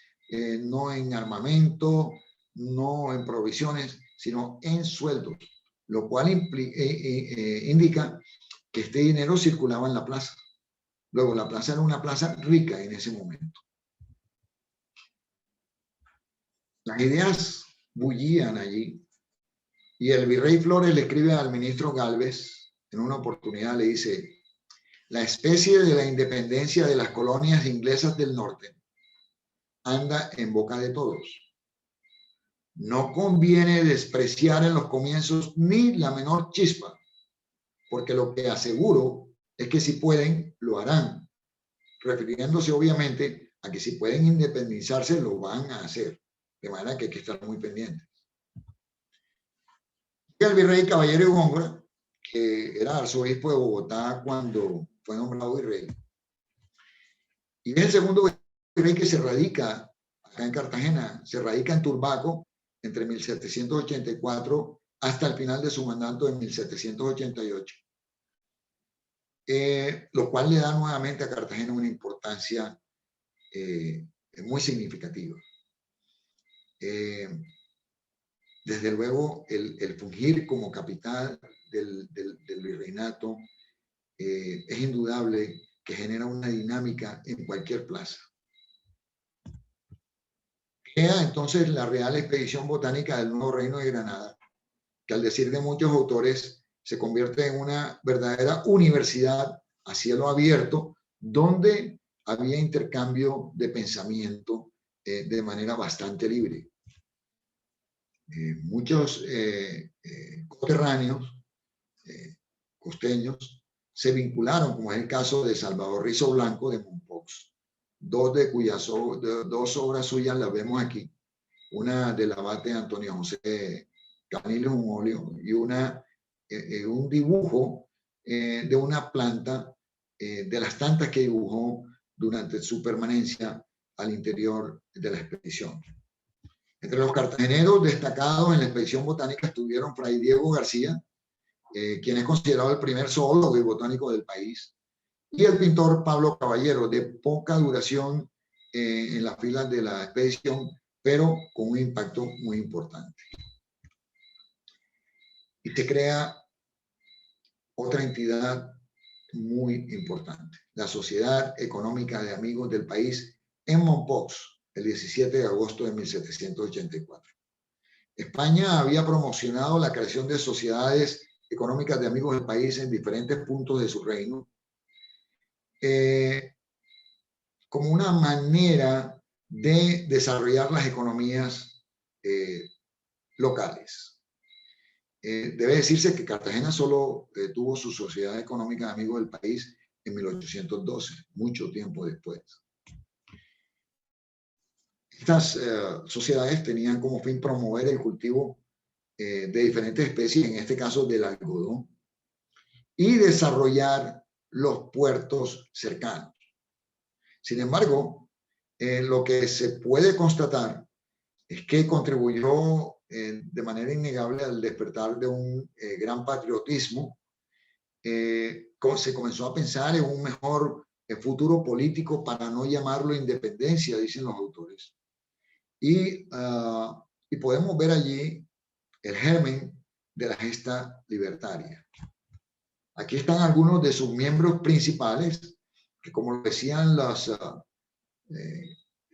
no en armamento, no en provisiones, sino en sueldos, lo cual indica que este dinero circulaba en la plaza. Luego, la plaza era una plaza rica en ese momento. Las ideas bullían allí y el virrey Flores le escribe al ministro Gálvez, en una oportunidad le dice: la especie de la independencia de las colonias inglesas del norte anda en boca de todos. No conviene despreciar en los comienzos ni la menor chispa, porque lo que aseguro es que si pueden, lo harán, refiriéndose obviamente a que si pueden independizarse, lo van a hacer, de manera que hay que estar muy pendientes. Y el virrey Caballero de Góngora, que era arzobispo de Bogotá cuando fue nombrado virrey, y es el segundo virrey que se radica acá en Cartagena, se radica en Turbaco entre 1784 hasta el final de su mandato en 1788. Lo cual le da nuevamente a Cartagena una importancia muy significativa. Desde luego, el fungir como capital del virreinato es indudable que genera una dinámica en cualquier plaza. Crea entonces la Real Expedición Botánica del Nuevo Reino de Granada, que al decir de muchos autores se convierte en una verdadera universidad a cielo abierto, donde había intercambio de pensamiento de manera bastante libre. Muchos coterráneos, costeños, se vincularon, como es el caso de Salvador Rizo Blanco de Mompox, dos obras suyas las vemos aquí, una del abate Antonio José Canilo, un óleo, y un dibujo de una planta de las tantas que dibujó durante su permanencia al interior de la expedición. Entre los cartageneros destacados en la expedición botánica estuvieron Fray Diego García, quien es considerado el primer zoólogo y botánico del país, y el pintor Pablo Caballero, de poca duración en las filas de la expedición, pero con un impacto muy importante. Y se crea otra entidad muy importante, la Sociedad Económica de Amigos del País en Mompox, el 17 de agosto de 1784. España había promocionado la creación de sociedades económicas de amigos del país en diferentes puntos de su reino, como una manera de desarrollar las economías locales. Debe decirse que Cartagena solo tuvo su Sociedad Económica de Amigos del País en 1812, mucho tiempo después. Estas sociedades tenían como fin promover el cultivo de diferentes especies, en este caso del algodón, y desarrollar los puertos cercanos. Sin embargo, lo que se puede constatar es que contribuyó de manera innegable al despertar de un gran patriotismo. Se comenzó a pensar en un mejor futuro político, para no llamarlo independencia, dicen los autores. Y podemos ver allí el germen de la gesta libertaria. Aquí están algunos de sus miembros principales, que como decían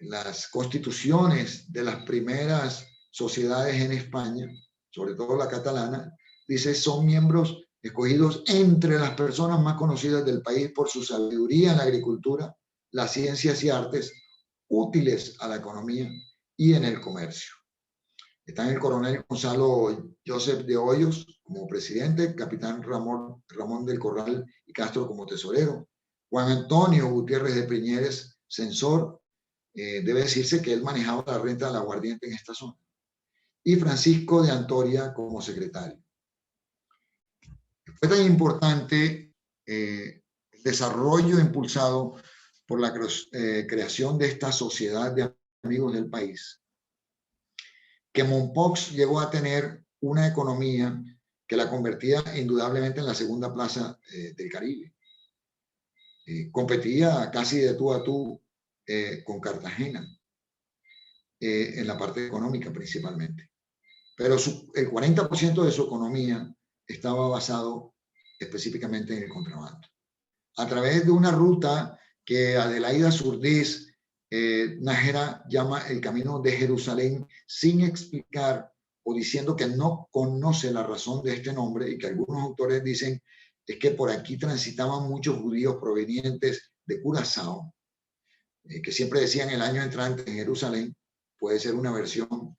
las constituciones de las primeras sociedades en España, sobre todo la catalana, dice, son miembros escogidos entre las personas más conocidas del país por su sabiduría en la agricultura, las ciencias y artes, útiles a la economía y en el comercio. Están el coronel Gonzalo Joseph de Hoyos como presidente, capitán Ramón del Corral y Castro como tesorero, Juan Antonio Gutiérrez de Piñeres, censor, debe decirse que él manejaba la renta del aguardiente en esta zona, y Francisco de Antoria como secretario. Fue tan importante el desarrollo impulsado por la creación de esta sociedad de amigos del país, que Mompox llegó a tener una economía que la convertía indudablemente en la segunda plaza del Caribe. Competía casi de tú a tú con Cartagena, en la parte económica principalmente. Pero el 40% de su economía estaba basado específicamente en el contrabando. A través de una ruta que Adelaida Surdís Nájera llama el camino de Jerusalén, sin explicar o diciendo que no conoce la razón de este nombre, y que algunos autores dicen es que por aquí transitaban muchos judíos provenientes de Curazao, que siempre decían el año entrante en Jerusalén. Puede ser una versión,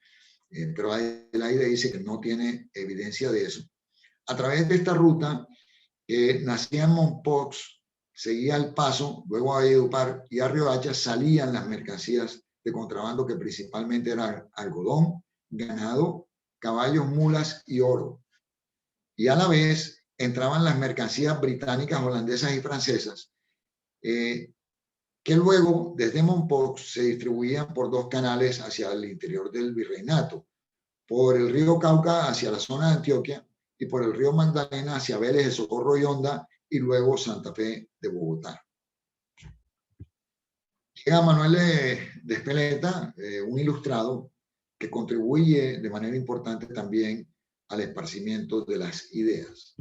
pero Adelaida dice que no tiene evidencia de eso. A través de esta ruta, nacía en Mompox, seguía el Paso, luego a Valledupar y a Riohacha, salían las mercancías de contrabando, que principalmente eran algodón, ganado, caballos, mulas y oro. Y a la vez entraban las mercancías británicas, holandesas y francesas, que luego desde Mompox se distribuían por dos canales hacia el interior del virreinato, por el río Cauca hacia la zona de Antioquia y por el río Magdalena hacia Vélez, El Socorro y Honda, y luego Santa Fe de Bogotá. Llega Manuel de Espeleta, un ilustrado que contribuye de manera importante también al esparcimiento de las ideas.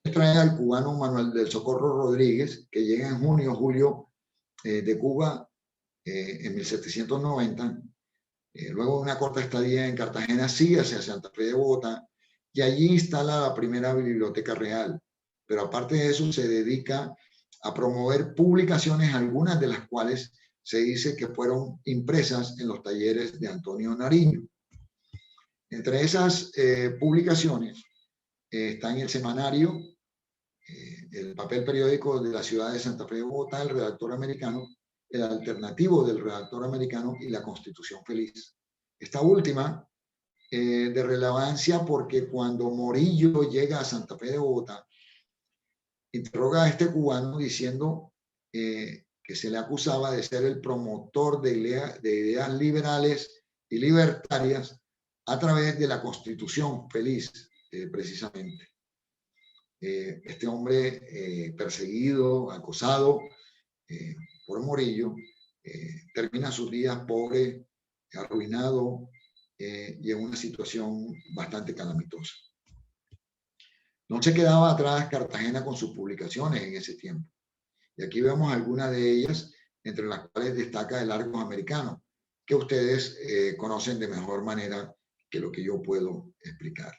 Trae al cubano Manuel del Socorro Rodríguez, que llega en junio, julio de Cuba en 1790. Luego de una corta estadía en Cartagena, sigue hacia Santa Fe de Bogotá y allí instala la primera biblioteca real. Pero aparte de eso, se dedica a promover publicaciones, algunas de las cuales se dice que fueron impresas en los talleres de Antonio Nariño. Entre esas publicaciones están el semanario, el papel periódico de la ciudad de Santa Fe de Bogotá, el Redactor Americano, el alternativo del Redactor Americano y la Constitución Feliz. Esta última de relevancia porque cuando Morillo llega a Santa Fe de Bogotá, interroga a este cubano diciendo que se le acusaba de ser el promotor de ideas liberales y libertarias a través de la Constitución Feliz, precisamente. Este hombre perseguido, acosado por Morillo, termina sus días pobre, arruinado y en una situación bastante calamitosa. No se quedaba atrás Cartagena con sus publicaciones en ese tiempo. Y aquí vemos algunas de ellas, entre las cuales destaca el Argos Americano, que ustedes conocen de mejor manera que lo que yo puedo explicar.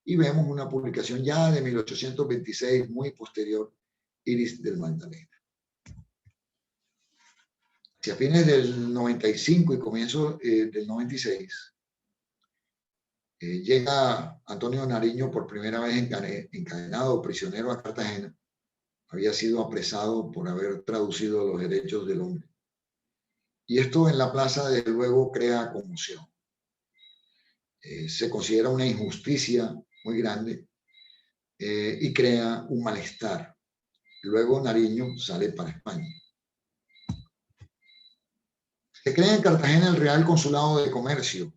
Y vemos una publicación ya de 1826, muy posterior, Iris del Magdalena. Hacia fines del 95 y comienzo del 96, llega Antonio Nariño por primera vez encadenado, prisionero a Cartagena. Había sido apresado por haber traducido los derechos del hombre. Y esto en la plaza, desde luego, crea conmoción. se considera una injusticia muy grande y crea un malestar. Luego Nariño sale para España. Se crea en Cartagena el Real Consulado de Comercio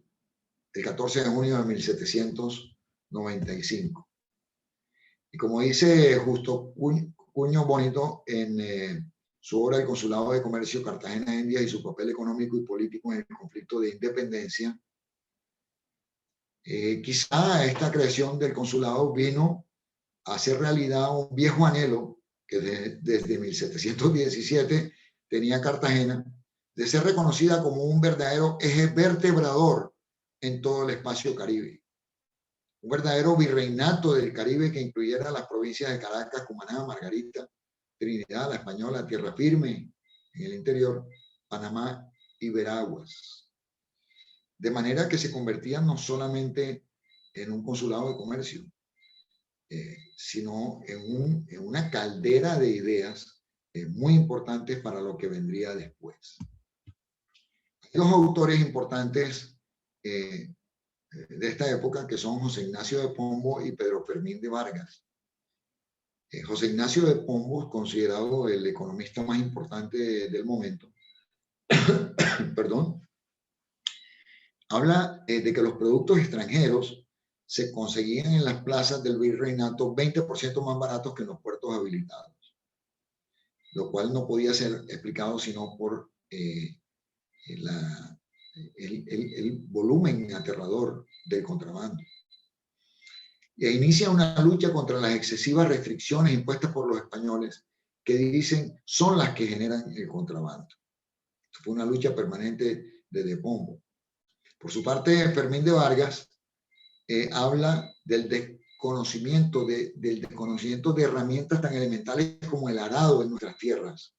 el 14 de junio de 1795. Y como dice Justo Cuño Bonito en su obra El Consulado de Comercio, Cartagena de Indias y su papel económico y político en el conflicto de independencia, quizá esta creación del consulado vino a hacer realidad un viejo anhelo que desde 1717 tenía Cartagena, de ser reconocida como un verdadero eje vertebrador en todo el espacio caribe. Un verdadero virreinato del Caribe que incluyera las provincias de Caracas, Cumaná, Margarita, Trinidad, La Española, Tierra Firme, en el interior, Panamá y Veraguas. De manera que se convertía no solamente en un consulado de comercio, sino en una caldera de ideas muy importantes para lo que vendría después. Hay dos autores importantes de esta época que son José Ignacio de Pombo y Pedro Fermín de Vargas. José Ignacio de Pombo es considerado el economista más importante del momento. Perdón. Habla de que los productos extranjeros se conseguían en las plazas del virreinato 20% más baratos que en los puertos habilitados, lo cual no podía ser explicado sino por el volumen aterrador del contrabando. E inicia una lucha contra las excesivas restricciones impuestas por los españoles que dicen son las que generan el contrabando. Fue una lucha permanente de Pombo. Por su parte, Fermín de Vargas habla del desconocimiento de herramientas tan elementales como el arado en nuestras tierras.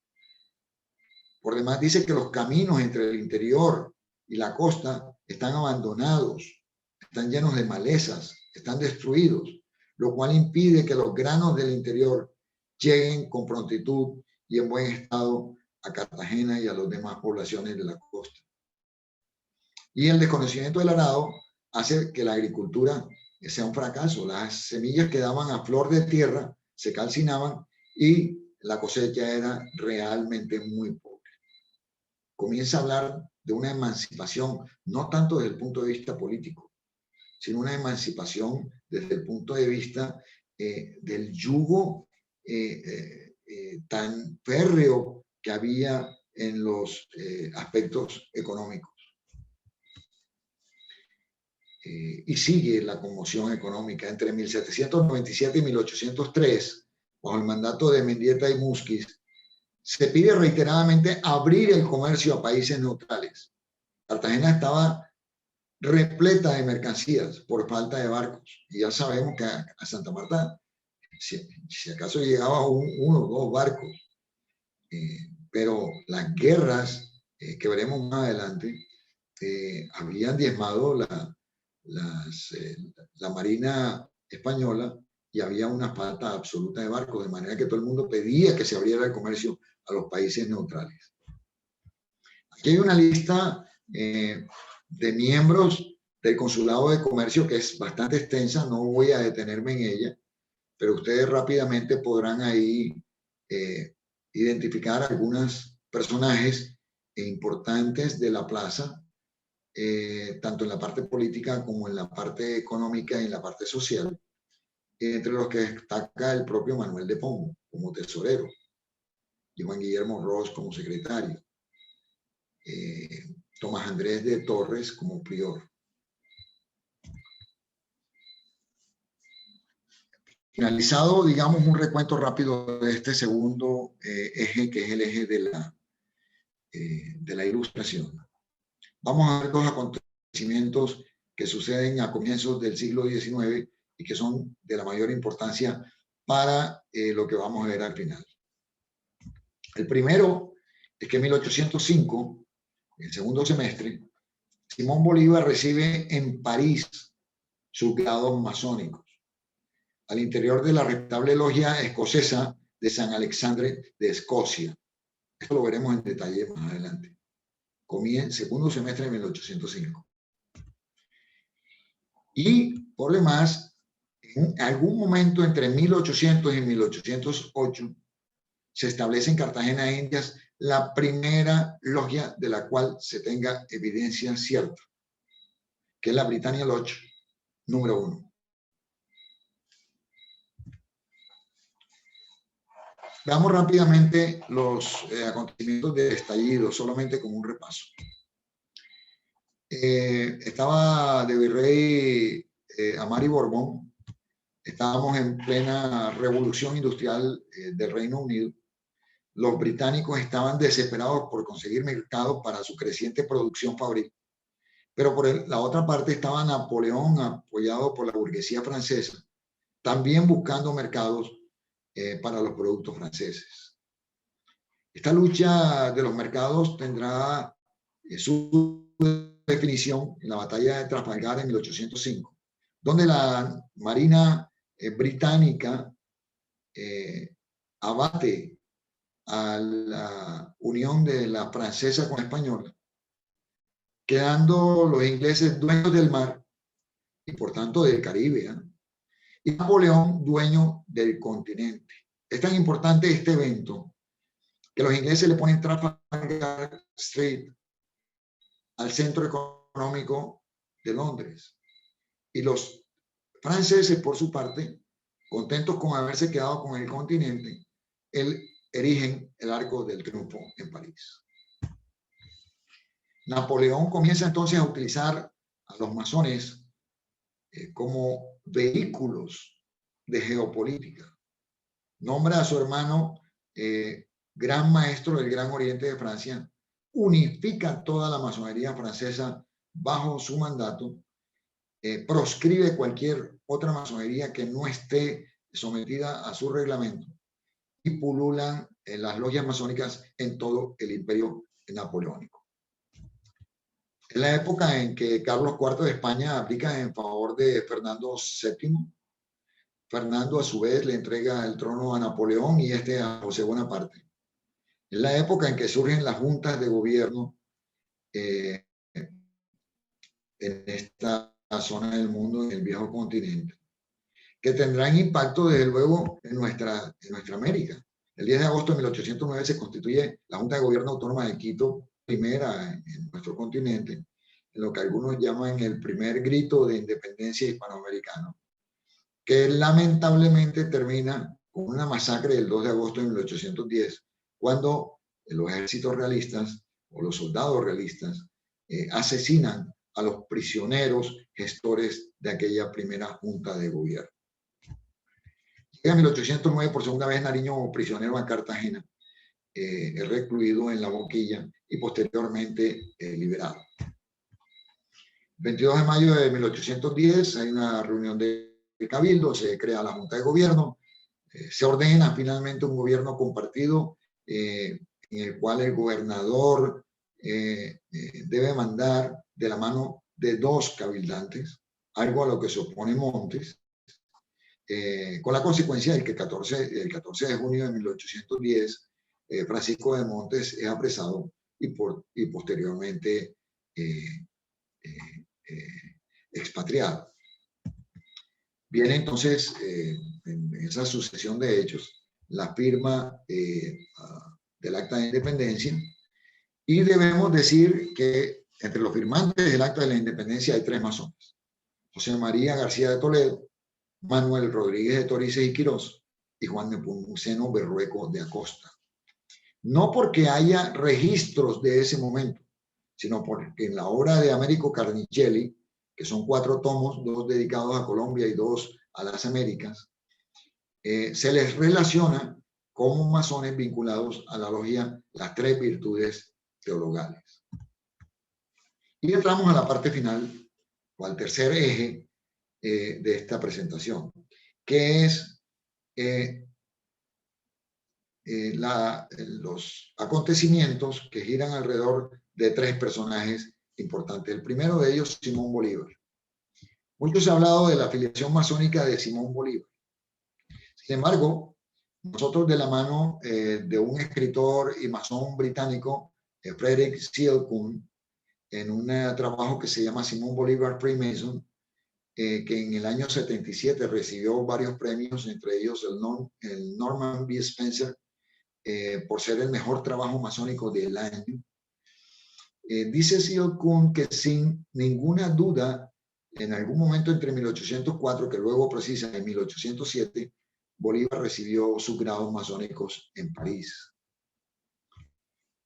Por demás, dice que los caminos entre el interior y la costa están abandonados, están llenos de malezas, están destruidos, lo cual impide que los granos del interior lleguen con prontitud y en buen estado a Cartagena y a las demás poblaciones de la costa. Y el desconocimiento del arado hace que la agricultura sea un fracaso. Las semillas quedaban a flor de tierra, se calcinaban y la cosecha era realmente muy pobre. Comienza a hablar de una emancipación, no tanto desde el punto de vista político, sino una emancipación desde el punto de vista del yugo tan férreo que había en los aspectos económicos. Y sigue la conmoción económica. Entre 1797 y 1803, bajo el mandato de Mendieta y Musquiz, se pide reiteradamente abrir el comercio a países neutrales. Cartagena estaba repleta de mercancías por falta de barcos. Y ya sabemos que a Santa Marta, si acaso llegaba uno o dos barcos. Pero las guerras que veremos más adelante habían diezmado la Marina española y había una falta absoluta de barcos, de manera que todo el mundo pedía que se abriera el comercio a los países neutrales. Aquí hay una lista de miembros del Consulado de Comercio que es bastante extensa, no voy a detenerme en ella, pero ustedes rápidamente podrán ahí identificar algunos personajes importantes de la plaza, tanto en la parte política como en la parte económica y en la parte social, entre los que destaca el propio Manuel de Pombo como tesorero y Juan Guillermo Ross como secretario, Tomás Andrés de Torres como prior. Finalizado, digamos, un recuento rápido de este segundo eje, que es el eje de la ilustración. Vamos a ver dos acontecimientos que suceden a comienzos del siglo XIX y que son de la mayor importancia para lo que vamos a ver al final. El primero es que en 1805, en el segundo semestre, Simón Bolívar recibe en París sus grados masónicos al interior de la respetable logia escocesa de San Alexandre de Escocia. Esto lo veremos en detalle más adelante. Comienza segundo semestre de 1805. Y por demás, en algún momento entre 1800 y 1808 se establece en Cartagena de Indias la primera logia de la cual se tenga evidencia cierta, que es la Britannia Lodge número 1. Veamos rápidamente los acontecimientos de estallido, solamente como un repaso. Estaba de virrey Amari Borbón, estábamos en plena revolución industrial del Reino Unido. Los británicos estaban desesperados por conseguir mercado para su creciente producción fabril. Pero por la otra parte estaba Napoleón, apoyado por la burguesía francesa, también buscando mercados para los productos franceses. Esta lucha de los mercados tendrá su definición en la batalla de Trafalgar en 1805, donde la marina británica abate a la unión de la francesa con la española, quedando los ingleses dueños del mar y por tanto del Caribe, ¿eh? Y Napoleón dueño del continente. Es tan importante este evento que los ingleses le ponen Trafalgar Street al centro económico de Londres. Y los franceses, por su parte, contentos con haberse quedado con el continente, erigen el Arco del Triunfo en París. Napoleón comienza entonces a utilizar a los masones como vehículos de geopolítica. Nombra a su hermano gran maestro del Gran Oriente de Francia, unifica toda la masonería francesa bajo su mandato, proscribe cualquier otra masonería que no esté sometida a su reglamento y pululan las logias masónicas en todo el imperio napoleónico. En la época en que Carlos IV de España abdica en favor de Fernando VII, Fernando a su vez le entrega el trono a Napoleón y este a José Bonaparte. Es la época en que surgen las juntas de gobierno en esta zona del mundo, en el viejo continente, que tendrán impacto desde luego en nuestra América. El 10 de agosto de 1809 se constituye la Junta de Gobierno Autónoma de Quito, primera en nuestro continente, en lo que algunos llaman el primer grito de independencia hispanoamericano, que lamentablemente termina con una masacre del 2 de agosto de 1810, cuando los ejércitos realistas o los soldados realistas asesinan a los prisioneros gestores de aquella primera junta de gobierno. Llega en 1809 por segunda vez Nariño prisionero en Cartagena, recluido en La Boquilla y posteriormente liberado. El 22 de mayo de 1810 hay una reunión de Cabildo, se crea la Junta de Gobierno, se ordena finalmente un gobierno compartido en el cual el gobernador debe mandar de la mano de 2 cabildantes, algo a lo que se opone Montes, con la consecuencia de que el 14 de junio de 1810 Francisco de Montes es apresado y posteriormente expatriado. Viene entonces, en esa sucesión de hechos, la firma del Acta de Independencia, y debemos decir que entre los firmantes del Acta de la Independencia hay 3 masones: José María García de Toledo, Manuel Rodríguez de Torices y Quirós y Juan Nepomuceno Berrueco de Acosta. No porque haya registros de ese momento, sino porque en la obra de Américo Carnicelli, que son 4 tomos, 2 dedicados a Colombia y 2 a las Américas, se les relaciona como masones vinculados a la logia Las 3 Virtudes Teologales. Y entramos a la parte final, o al tercer eje de esta presentación, que es los acontecimientos que giran alrededor de 3 personajes importantes. El primero de ellos, Simón Bolívar. Mucho se ha hablado de la afiliación masónica de Simón Bolívar. Sin embargo, nosotros de la mano de un escritor y masón británico, Frederick Sealcombe, en un trabajo que se llama Simón Bolívar Freemason, que en el año 77 recibió varios premios, entre ellos el Norman B. Spencer, por ser el mejor trabajo masónico del año. Dice Seol Kuhn que sin ninguna duda, en algún momento entre 1804, que luego precisa en 1807, Bolívar recibió sus grados masónicos en París.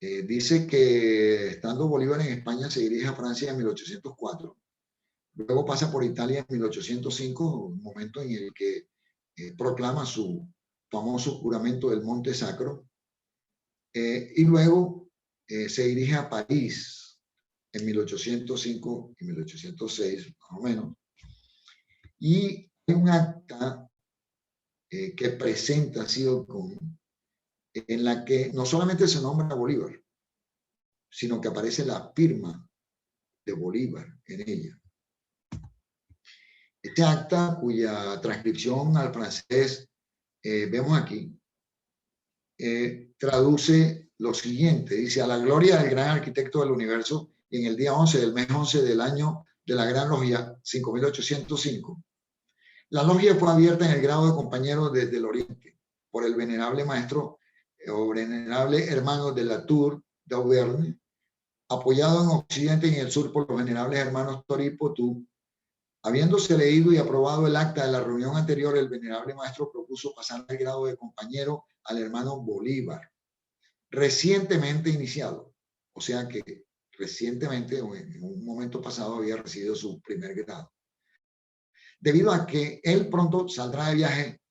Dice que estando Bolívar en España se dirige a Francia en 1804. Luego pasa por Italia en 1805, un momento en el que proclama su famoso juramento del Monte Sacro. Y luego se dirige a París en 1805 y 1806, más o menos. Y hay un acta que presenta Seol Kuhn, en la que no solamente se nombra a Bolívar, sino que aparece la firma de Bolívar en ella. Este acta, cuya transcripción al francés vemos aquí, traduce lo siguiente. Dice: a la gloria del gran arquitecto del universo, y en el día 11 del mes 11 del año de la Gran Logia, 5805, la logia fue abierta en el grado de compañero desde el oriente por el venerable maestro o venerable hermano de la Tour d'Auvergne, apoyado en occidente y en el sur por los venerables hermanos Tori y Potou. Habiéndose leído y aprobado el acta de la reunión anterior, el venerable maestro propuso pasar al grado de compañero al hermano Bolívar, recientemente iniciado. O sea que recientemente, o en un momento pasado, había recibido su primer grado. Debido a que él pronto saldrá de viaje.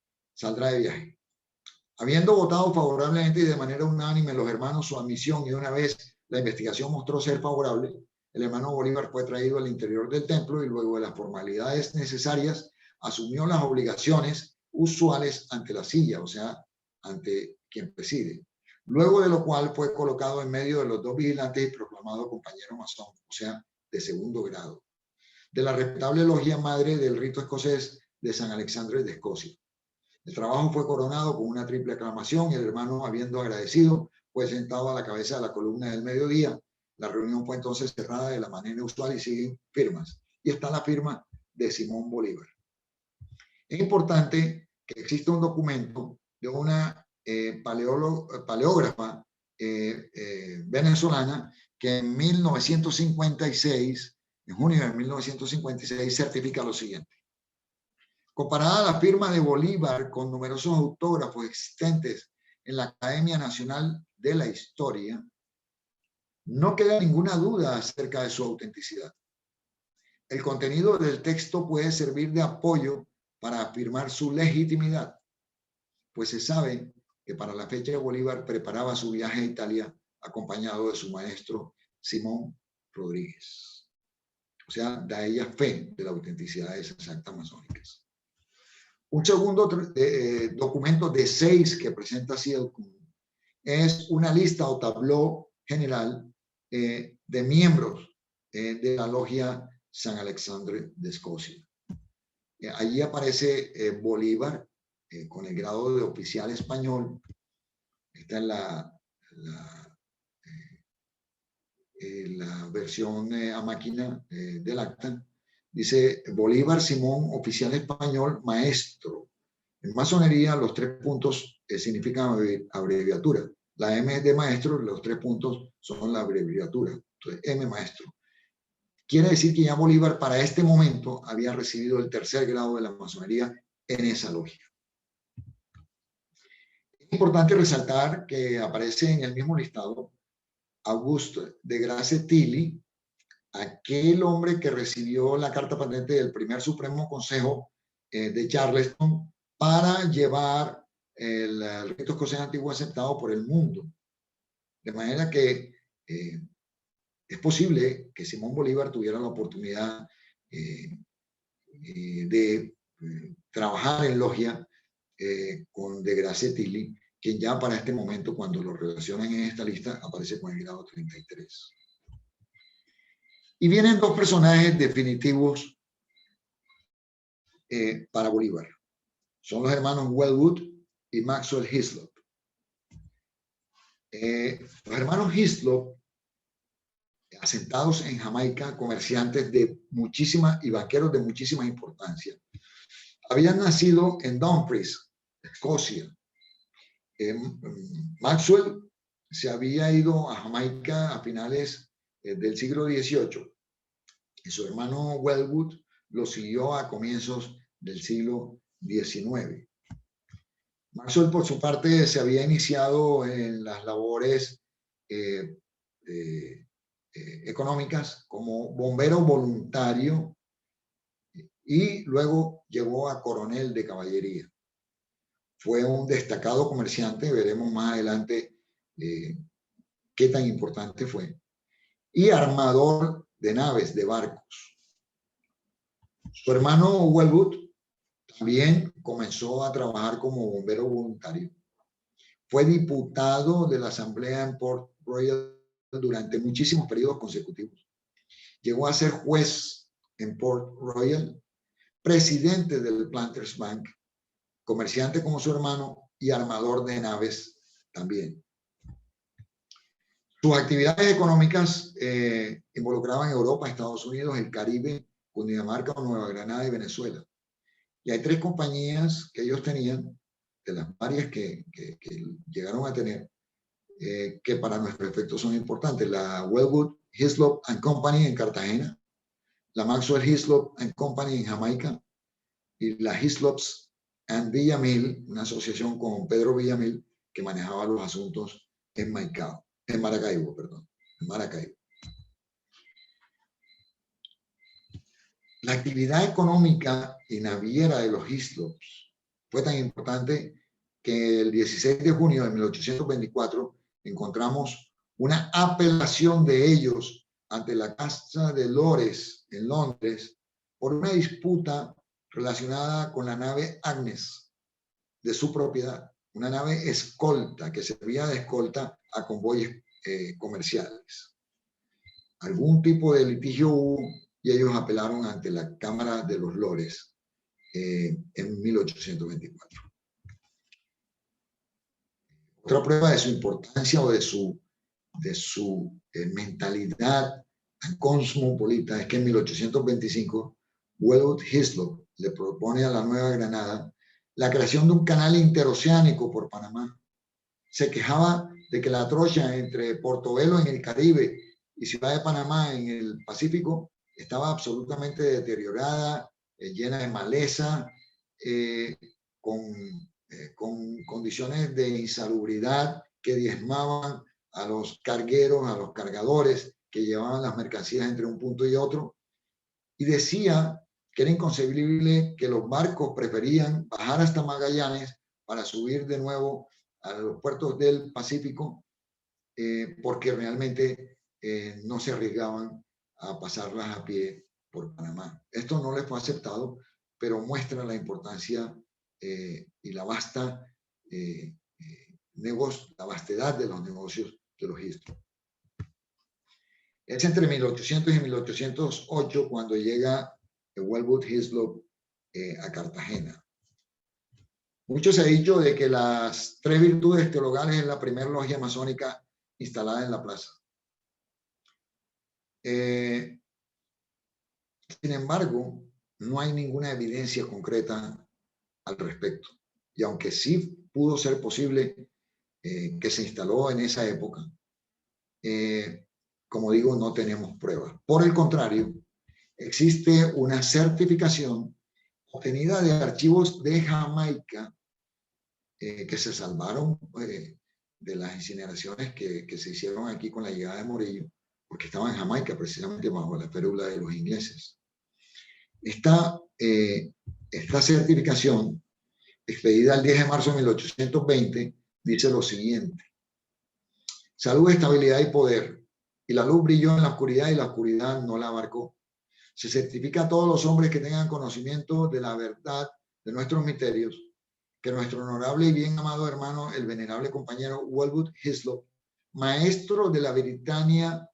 Habiendo votado favorablemente y de manera unánime los hermanos su admisión, y una vez la investigación mostró ser favorable, el hermano Bolívar fue traído al interior del templo y luego de las formalidades necesarias asumió las obligaciones usuales ante la silla, o sea, ante quien preside. Luego de lo cual fue colocado en medio de los dos vigilantes y proclamado compañero masón, o sea, de segundo grado, de la respetable logia madre del rito escocés de San Alexandre de Escocia. El trabajo fue coronado con una triple aclamación y el hermano, habiendo agradecido, fue sentado a la cabeza de la columna del mediodía. La reunión fue entonces cerrada de la manera usual y siguen firmas. Y está la firma de Simón Bolívar. Es importante que exista un documento de una paleógrafa venezolana que en 1956, en junio de 1956, certifica lo siguiente. Comparada la firma de Bolívar con numerosos autógrafos existentes en la Academia Nacional de la Historia, no queda ninguna duda acerca de su autenticidad. El contenido del texto puede servir de apoyo para afirmar su legitimidad, pues se sabe que para la fecha de Bolívar preparaba su viaje a Italia acompañado de su maestro Simón Rodríguez. O sea, da ella fe de la autenticidad de esas actas masónicas. Un segundo documento de 6 que presenta Seol Kuhn es una lista o tabló general de miembros de la logia San Alexandre de Escocia. Allí aparece Bolívar con el grado de oficial español. Esta es la versión a máquina del acta. Dice Bolívar Simón, oficial español, maestro. En masonería los 3 puntos significan abreviatura. La M es de maestro, los 3 puntos son la abreviatura. Entonces, M maestro. Quiere decir que ya Bolívar para este momento había recibido el 3er grado de la masonería en esa logia. Es importante resaltar que aparece en el mismo listado Auguste de Grace Tilly, aquel hombre que recibió la carta patente del primer Supremo Consejo de Charleston para llevar el rito escocés antiguo aceptado por el mundo. De manera que es posible que Simón Bolívar tuviera la oportunidad de trabajar en logia con de Grace Tilly, quien ya para este momento, cuando lo relacionan en esta lista, aparece con el grado 33. Y vienen 2 personajes definitivos para Bolívar. Son los hermanos Wellwood y Maxwell Hislop. Los hermanos Hislop asentados en Jamaica, comerciantes de muchísima y banqueros de muchísima importancia. Habían nacido en Dumfries, Escocia. Maxwell se había ido a Jamaica a finales del siglo XVIII y su hermano Wellwood lo siguió a comienzos del siglo XIX. Maxwell, por su parte, se había iniciado en las labores económicas como bombero voluntario y luego llegó a coronel de caballería. Fue un destacado comerciante, veremos más adelante qué tan importante fue, y armador de naves, de barcos. Su hermano Wellwood también comenzó a trabajar como bombero voluntario. Fue diputado de la Asamblea en Port Royal durante muchísimos periodos consecutivos. Llegó a ser juez en Port Royal, presidente del Planters Bank, comerciante como su hermano y armador de naves también. Sus actividades económicas involucraban Europa, Estados Unidos, el Caribe, Cundinamarca, Nueva Granada y Venezuela. Y hay 3 compañías que ellos tenían, de las varias que llegaron a tener, que para nuestro efecto son importantes. La Wellwood, Hislop and Company en Cartagena, la Maxwell Hislop and Company en Jamaica y la Hislops and Villamil, una asociación con Pedro Villamil que manejaba los asuntos en Maracaibo. La actividad económica y naviera de los Hislops fue tan importante que el 16 de junio de 1824 encontramos una apelación de ellos ante la Casa de Lores en Londres por una disputa relacionada con la nave Agnes de su propiedad, una nave escolta que servía de escolta a convoyes comerciales. Algún tipo de litigio hubo y ellos apelaron ante la Cámara de los Lores en 1824. Otra prueba de su importancia o de su mentalidad cosmopolita es que en 1825 Wellwood Hislop le propone a la Nueva Granada la creación de un canal interoceánico por Panamá. Se quejaba de que la trocha entre Portobelo en el Caribe y Ciudad de Panamá en el Pacífico estaba absolutamente deteriorada, llena de maleza, con condiciones de insalubridad que diezmaban a los cargueros, a los cargadores que llevaban las mercancías entre un punto y otro. Y decía que era inconcebible que los barcos preferían bajar hasta Magallanes para subir de nuevo a los puertos del Pacífico, porque realmente no se arriesgaban a pasarlas a pie por Panamá. Esto no les fue aceptado, pero muestra la importancia y la vastedad de los negocios de los Hislop. Es entre 1800 y 1808 cuando llega Wellwood Hislop a Cartagena. Mucho se ha dicho de que las 3 virtudes teologales es la primera logia masónica instalada en la plaza. Sin embargo, no hay ninguna evidencia concreta al respecto. Y aunque sí pudo ser posible que se instaló en esa época, como digo, no tenemos pruebas. Por el contrario, existe una certificación obtenida de archivos de Jamaica que se salvaron de las incineraciones que se hicieron aquí con la llegada de Morillo, porque estaba en Jamaica precisamente bajo la férula de los ingleses. Esta certificación, expedida el 10 de marzo de 1820, dice lo siguiente: salud, estabilidad y poder, y la luz brilló en la oscuridad y la oscuridad no la abarcó. Se certifica a todos los hombres que tengan conocimiento de la verdad de nuestros misterios, que nuestro honorable y bien amado hermano, el venerable compañero Wellwood Hislop, maestro de la Britania,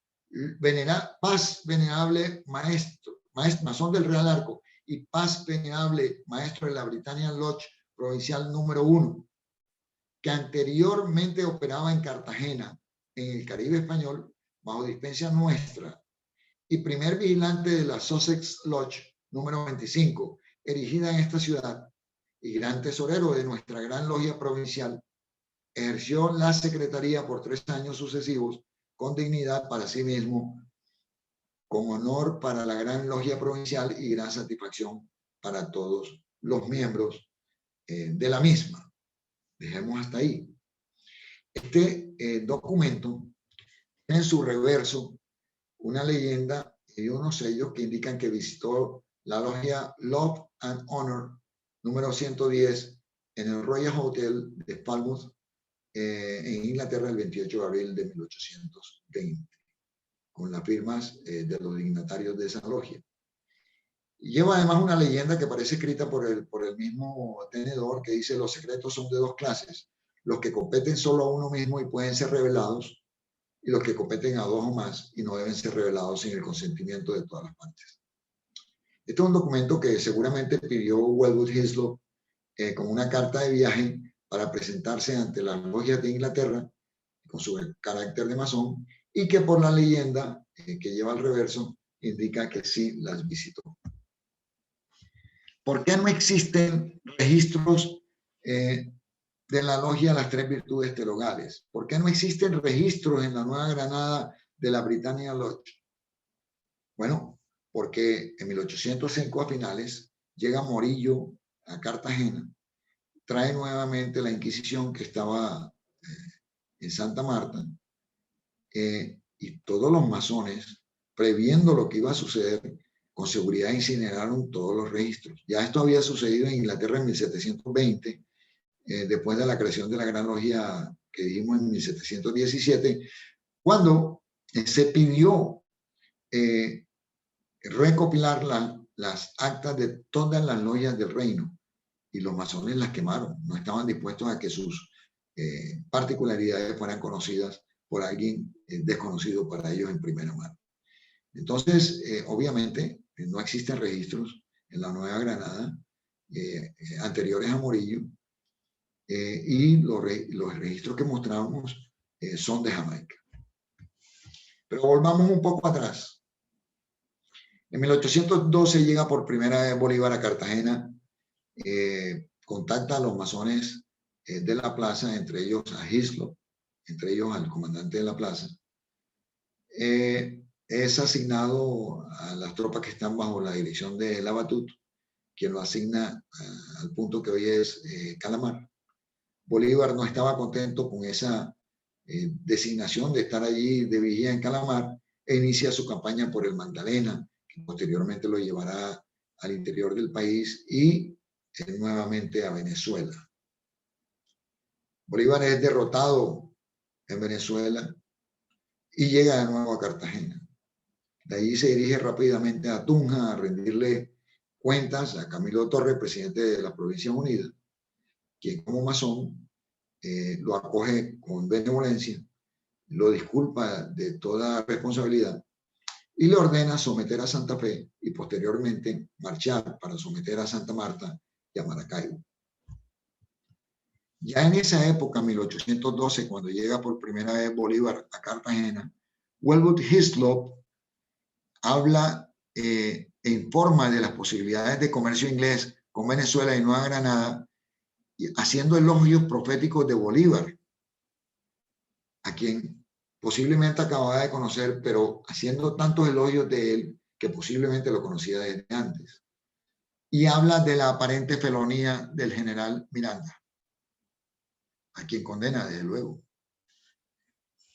paz venerable maestro, masón del Real Arco, y paz venerable maestro de la Britannia Lodge provincial número 1, que anteriormente operaba en Cartagena, en el Caribe español, bajo dispensa nuestra y primer vigilante de la Sussex Lodge número 25, erigida en esta ciudad, y gran tesorero de nuestra gran logia provincial, ejerció la secretaría por 3 años sucesivos con dignidad para sí mismo, con honor para la gran logia provincial y gran satisfacción para todos los miembros de la misma. Dejemos hasta ahí. Este documento tiene en su reverso una leyenda y unos sellos que indican que visitó la logia Love and Honor número 110 en el Royal Hotel de Falmouth, en Inglaterra, el 28 de abril de 1820, con las firmas de los dignatarios de esa logia. Y lleva además una leyenda que parece escrita por el mismo tenedor, que dice: los secretos son de 2 clases, los que competen solo a uno mismo y pueden ser revelados, y los que competen a 2 o más y no deben ser revelados sin el consentimiento de todas las partes. Este es un documento que seguramente pidió Wellwood Hislop como una carta de viaje para presentarse ante las logias de Inglaterra con su carácter de masón, y que por la leyenda que lleva al reverso indica que sí las visitó. ¿Por qué no existen registros de la logia Las Tres Virtudes Teologales? ¿Por qué no existen registros en la Nueva Granada de la Britannia Lodge? Bueno, porque en 1805 a finales llega Morillo a Cartagena, trae nuevamente la Inquisición que estaba en Santa Marta, y todos los masones, previendo lo que iba a suceder, con seguridad incineraron todos los registros. Ya esto había sucedido en Inglaterra en 1720, después de la creación de la Gran Logia que dijimos en 1717, cuando se pidió recopilar las actas de todas las logias del reino, y los masones las quemaron. No estaban dispuestos a que sus particularidades fueran conocidas por alguien desconocido para ellos en primera mano. Entonces, obviamente, no existen registros en la Nueva Granada anteriores a Morillo, y los registros que mostramos son de Jamaica. Pero volvamos un poco atrás. En 1812 llega por primera vez Bolívar a Cartagena, contacta a los masones de la plaza, entre ellos a Hislop, entre ellos al comandante de la plaza. Es asignado a las tropas que están bajo la dirección de Labatut, quien lo asigna al punto que hoy es Calamar. Bolívar no estaba contento con esa designación de estar allí de vigía en Calamar, e inicia su campaña por el Magdalena, que posteriormente lo llevará al interior del país y nuevamente a Venezuela. Bolívar es derrotado en Venezuela y llega de nuevo a Cartagena. De allí se dirige rápidamente a Tunja a rendirle cuentas a Camilo Torres, presidente de las Provincias Unidas, quien como masón lo acoge con benevolencia, lo disculpa de toda responsabilidad y le ordena someter a Santa Fe y posteriormente marchar para someter a Santa Marta y a Maracaibo. Ya en esa época, 1812, cuando llega por primera vez Bolívar a Cartagena, Wellwood Hislop habla e informa de las posibilidades de comercio inglés con Venezuela y Nueva Granada, haciendo elogios proféticos de Bolívar, a quien posiblemente acababa de conocer, pero haciendo tantos elogios de él que posiblemente lo conocía desde antes. Y habla de la aparente felonía del general Miranda, a quien condena, desde luego.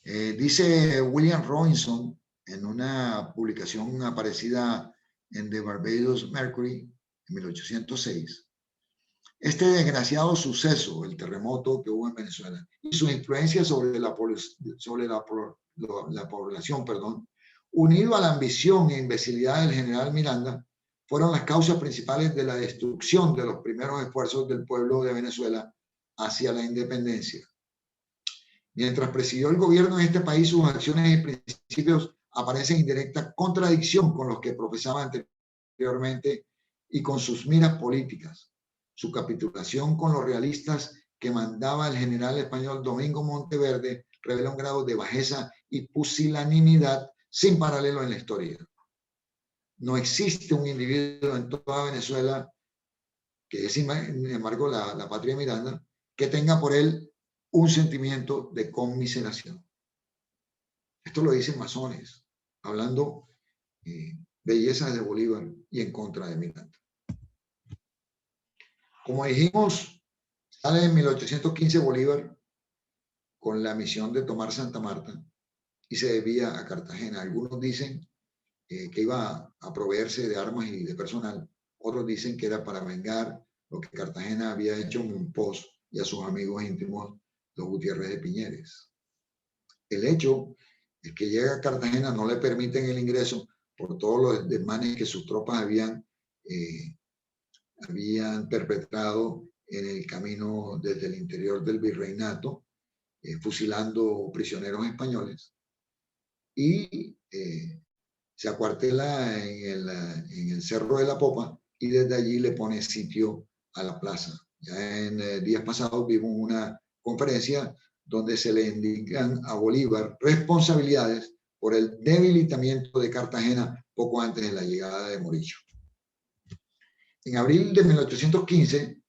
Dice William Robinson en una publicación aparecida en The Barbados Mercury en 1806, este desgraciado suceso, el terremoto que hubo en Venezuela, y su influencia sobre la población, unido a la ambición e imbecilidad del general Miranda, fueron las causas principales de la destrucción de los primeros esfuerzos del pueblo de Venezuela hacia la independencia. Mientras presidió el gobierno en este país, sus acciones y principios aparecen en directa contradicción con los que profesaba anteriormente y con sus miras políticas. Su capitulación con los realistas que mandaba el general español Domingo Monteverde revela un grado de bajeza y pusilanimidad sin paralelo en la historia. No existe un individuo en toda Venezuela, que es sin embargo la patria de Miranda, que tenga por él un sentimiento de conmiseración. Esto lo dicen masones, hablando bellezas de Bolívar y en contra de Miranda. Como dijimos, sale en 1815 Bolívar con la misión de tomar Santa Marta y se desvía a Cartagena. Algunos dicen que iba a proveerse de armas y de personal. Otros dicen que era para vengar lo que Cartagena había hecho en Monpós y a sus amigos íntimos, los Gutiérrez de Piñeres. El hecho es que llega a Cartagena, no le permiten el ingreso por todos los desmanes que sus tropas habían perpetrado en el camino desde el interior del virreinato, fusilando prisioneros españoles. Y se acuartela en el Cerro de la Popa y desde allí le pone sitio a la plaza. Ya en días pasados vimos una conferencia donde se le indican a Bolívar responsabilidades por el debilitamiento de Cartagena poco antes de la llegada de Morillo. En abril de 1815,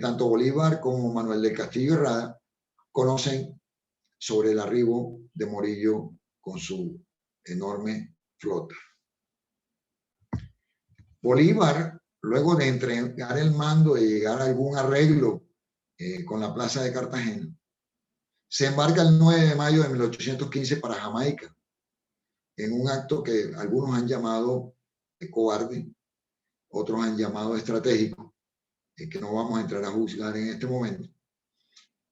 tanto Bolívar como Manuel del Castillo Herrada conocen sobre el arribo de Morillo con su enorme flota. Bolívar, luego de entregar el mando, de llegar a algún arreglo con la plaza de Cartagena, se embarca el 9 de mayo de 1815 para Jamaica, en un acto que algunos han llamado cobarde, otros han llamado estratégico, que no vamos a entrar a juzgar en este momento,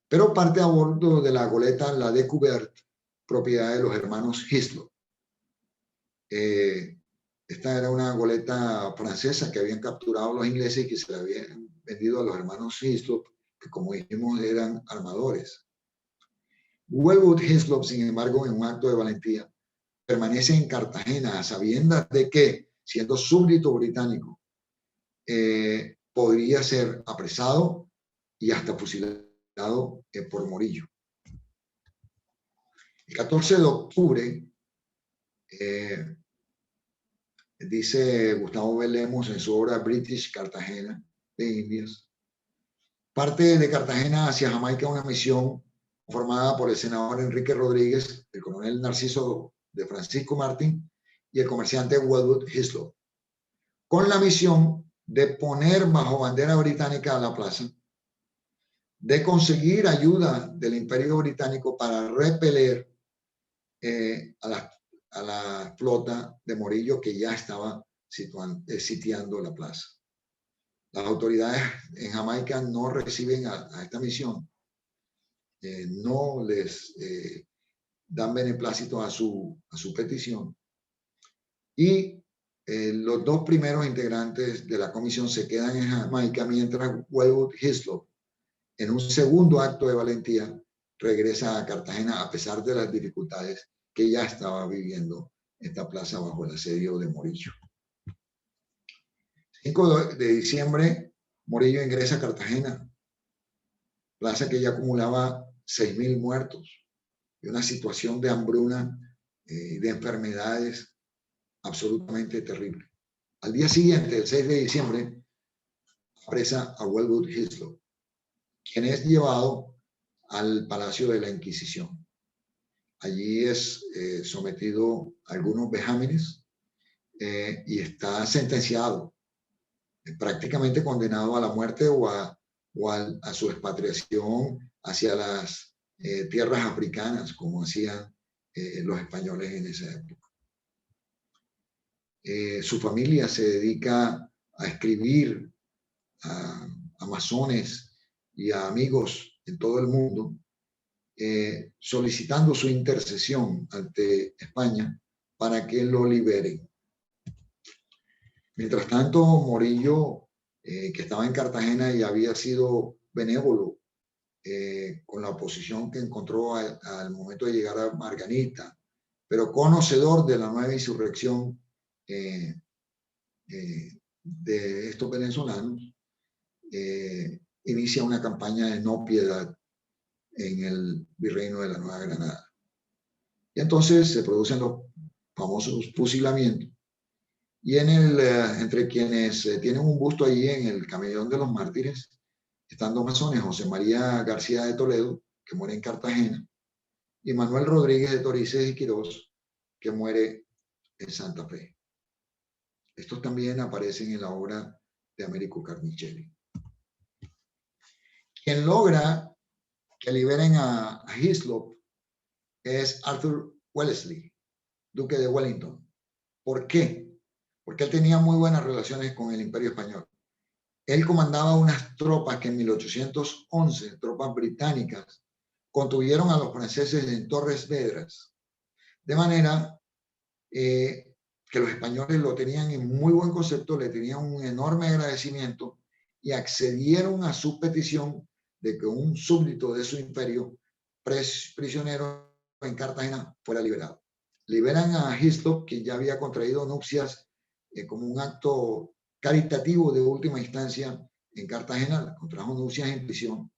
pero parte a bordo de la goleta La Découverte, propiedad de los hermanos Hislop. Esta era una goleta francesa que habían capturado los ingleses y que se la habían vendido a los hermanos Hislop, que como dijimos eran armadores. Wellwood Hislop, sin embargo, en un acto de valentía, permanece en Cartagena a sabiendas de que, siendo súbdito británico, podría ser apresado y hasta fusilado por Morillo. El 14 de octubre, dice Gustavo B. Lemos en su obra British Cartagena de Indias, parte de Cartagena hacia Jamaica una misión formada por el senador Enrique Rodríguez, el coronel Narciso de Francisco Martín y el comerciante Wellwood Hislop, con la misión de poner bajo bandera británica a la plaza, de conseguir ayuda del Imperio Británico para repeler a la flota de Morillo que ya estaba sitiando la plaza. Las autoridades en Jamaica no reciben a esta misión, no les dan beneplácito a su petición y los dos primeros integrantes de la comisión se quedan en Jamaica mientras Wellwood Hislop, en un segundo acto de valentía, regresa a Cartagena a pesar de las dificultades que ya estaba viviendo esta plaza bajo el asedio de Morillo. 5 de diciembre, Morillo ingresa a Cartagena, plaza que ya acumulaba 6.000 muertos y una situación de hambruna y de enfermedades absolutamente terrible. Al día siguiente, el 6 de diciembre, apresa a Wellwood Hislop, quien es llevado al Palacio de la Inquisición. Allí es sometido a algunos vejámenes y está sentenciado, prácticamente condenado a la muerte o a su expatriación hacia las tierras africanas, como hacían los españoles en esa época. Su familia se dedica a escribir a masones y a amigos en todo el mundo, solicitando su intercesión ante España para que lo liberen. Mientras tanto, Morillo, que estaba en Cartagena y había sido benévolo con la oposición que encontró al momento de llegar a Margarita, pero conocedor de la nueva insurrección de estos venezolanos, inicia una campaña de no piedad en el virreino de la Nueva Granada. Y entonces se producen los famosos fusilamientos. Y entre quienes tienen un busto allí en el Camellón de los Mártires, están dos masones, José María García de Toledo, que muere en Cartagena, y Manuel Rodríguez de Torices y Quirós, que muere en Santa Fe. Estos también aparecen en la obra de Américo Carmicelli. Quien logra que liberen a Hislop es Arthur Wellesley, duque de Wellington. ¿Por qué? Porque él tenía muy buenas relaciones con el Imperio Español. Él comandaba unas tropas que en 1811, tropas británicas, contuvieron a los franceses en Torres Vedras, de manera que los españoles lo tenían en muy buen concepto, le tenían un enorme agradecimiento y accedieron a su petición de que un súbdito de su imperio, prisionero en Cartagena, fuera liberado. Liberan a Hislop, que ya había contraído nupcias como un acto caritativo de última instancia en Cartagena, contrajo nupcias en prisión,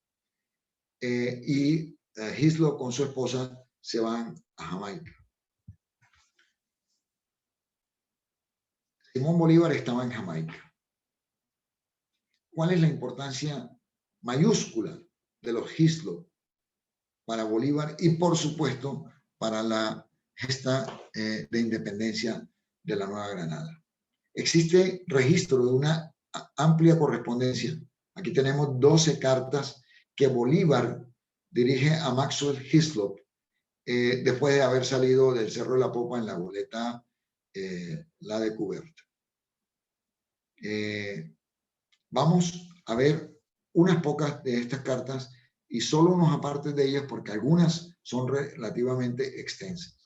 y Hislop con su esposa se van a Jamaica. Simón Bolívar estaba en Jamaica. ¿Cuál es la importancia mayúscula de los Hislop para Bolívar y, por supuesto, para la gesta de independencia de la Nueva Granada? Existe registro de una amplia correspondencia. Aquí tenemos 12 cartas que Bolívar dirige a Maxwell Hislop después de haber salido del Cerro de la Popa en la goleta La de Cubert. Vamos a ver unas pocas de estas cartas y solo unos apartes de ellas porque algunas son relativamente extensas.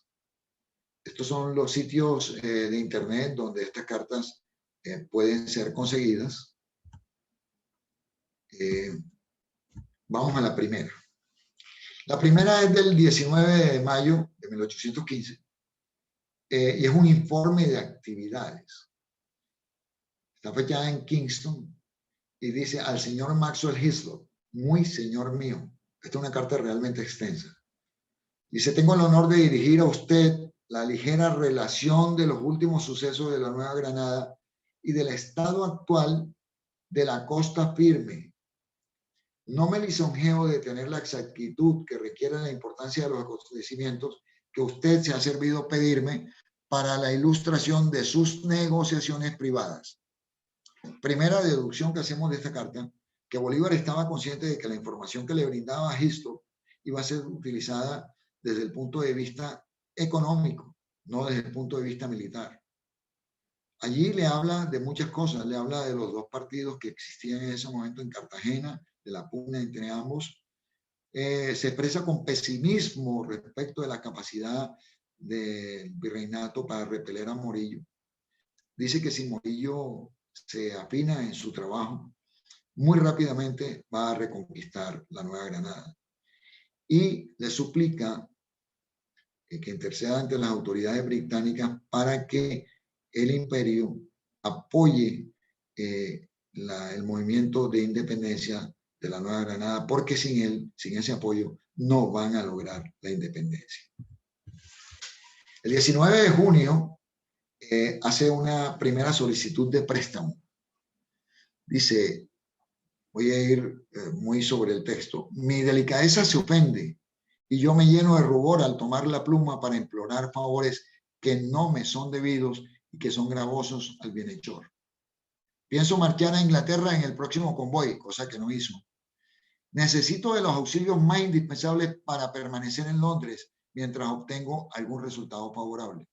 Estos son los sitios de internet donde estas cartas pueden ser conseguidas. Vamos a la primera. La primera es del 19 de mayo de 1815 y es un informe de actividades. Está fechada en Kingston y dice al señor Maxwell Hislop, muy señor mío. Esta es una carta realmente extensa. Dice, tengo el honor de dirigir a usted la ligera relación de los últimos sucesos de la Nueva Granada y del estado actual de la costa firme. No me lisonjeo de tener la exactitud que requiere la importancia de los acontecimientos que usted se ha servido pedirme para la ilustración de sus negociaciones privadas. Primera deducción que hacemos de esta carta, que Bolívar estaba consciente de que la información que le brindaba a Hislop iba a ser utilizada desde el punto de vista económico, no desde el punto de vista militar. Allí le habla de muchas cosas, le habla de los dos partidos que existían en ese momento en Cartagena, de la pugna entre ambos. Se expresa con pesimismo respecto de la capacidad del virreinato para repeler a Morillo. Dice que si Morillo se afina en su trabajo, muy rápidamente va a reconquistar la Nueva Granada. Y le suplica que interceda ante las autoridades británicas para que el imperio apoye el movimiento de independencia de la Nueva Granada, porque sin él, sin ese apoyo, no van a lograr la independencia. El 19 de junio hace una primera solicitud de préstamo. Dice, voy a ir muy sobre el texto, mi delicadeza se ofende y yo me lleno de rubor al tomar la pluma para implorar favores que no me son debidos y que son gravosos al bienhechor. Pienso marchar a Inglaterra en el próximo convoy, cosa que no hizo. Necesito de los auxilios más indispensables para permanecer en Londres mientras obtengo algún resultado favorable.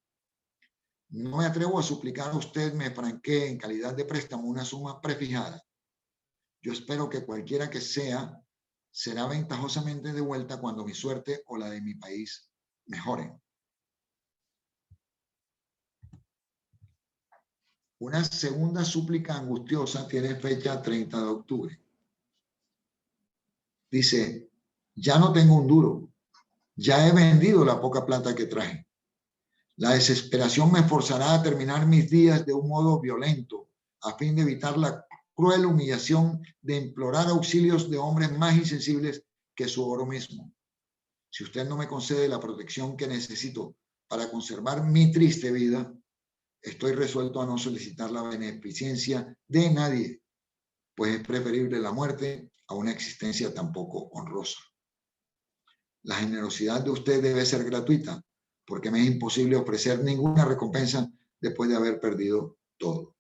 No me atrevo a suplicar a usted me franquee en calidad de préstamo una suma prefijada. Yo espero que cualquiera que sea, será ventajosamente devuelta cuando mi suerte o la de mi país mejoren. Una segunda súplica angustiosa tiene fecha 30 de octubre. Dice, ya no tengo un duro, ya he vendido la poca plata que traje. La desesperación me forzará a terminar mis días de un modo violento, a fin de evitar la cruel humillación de implorar auxilios de hombres más insensibles que su oro mismo. si usted no me concede la protección que necesito para conservar mi triste vida, estoy resuelto a no solicitar la beneficencia de nadie, pues es preferible la muerte a una existencia tan poco honrosa. La generosidad de usted debe ser gratuita, porque me es imposible ofrecer ninguna recompensa después de haber perdido todo.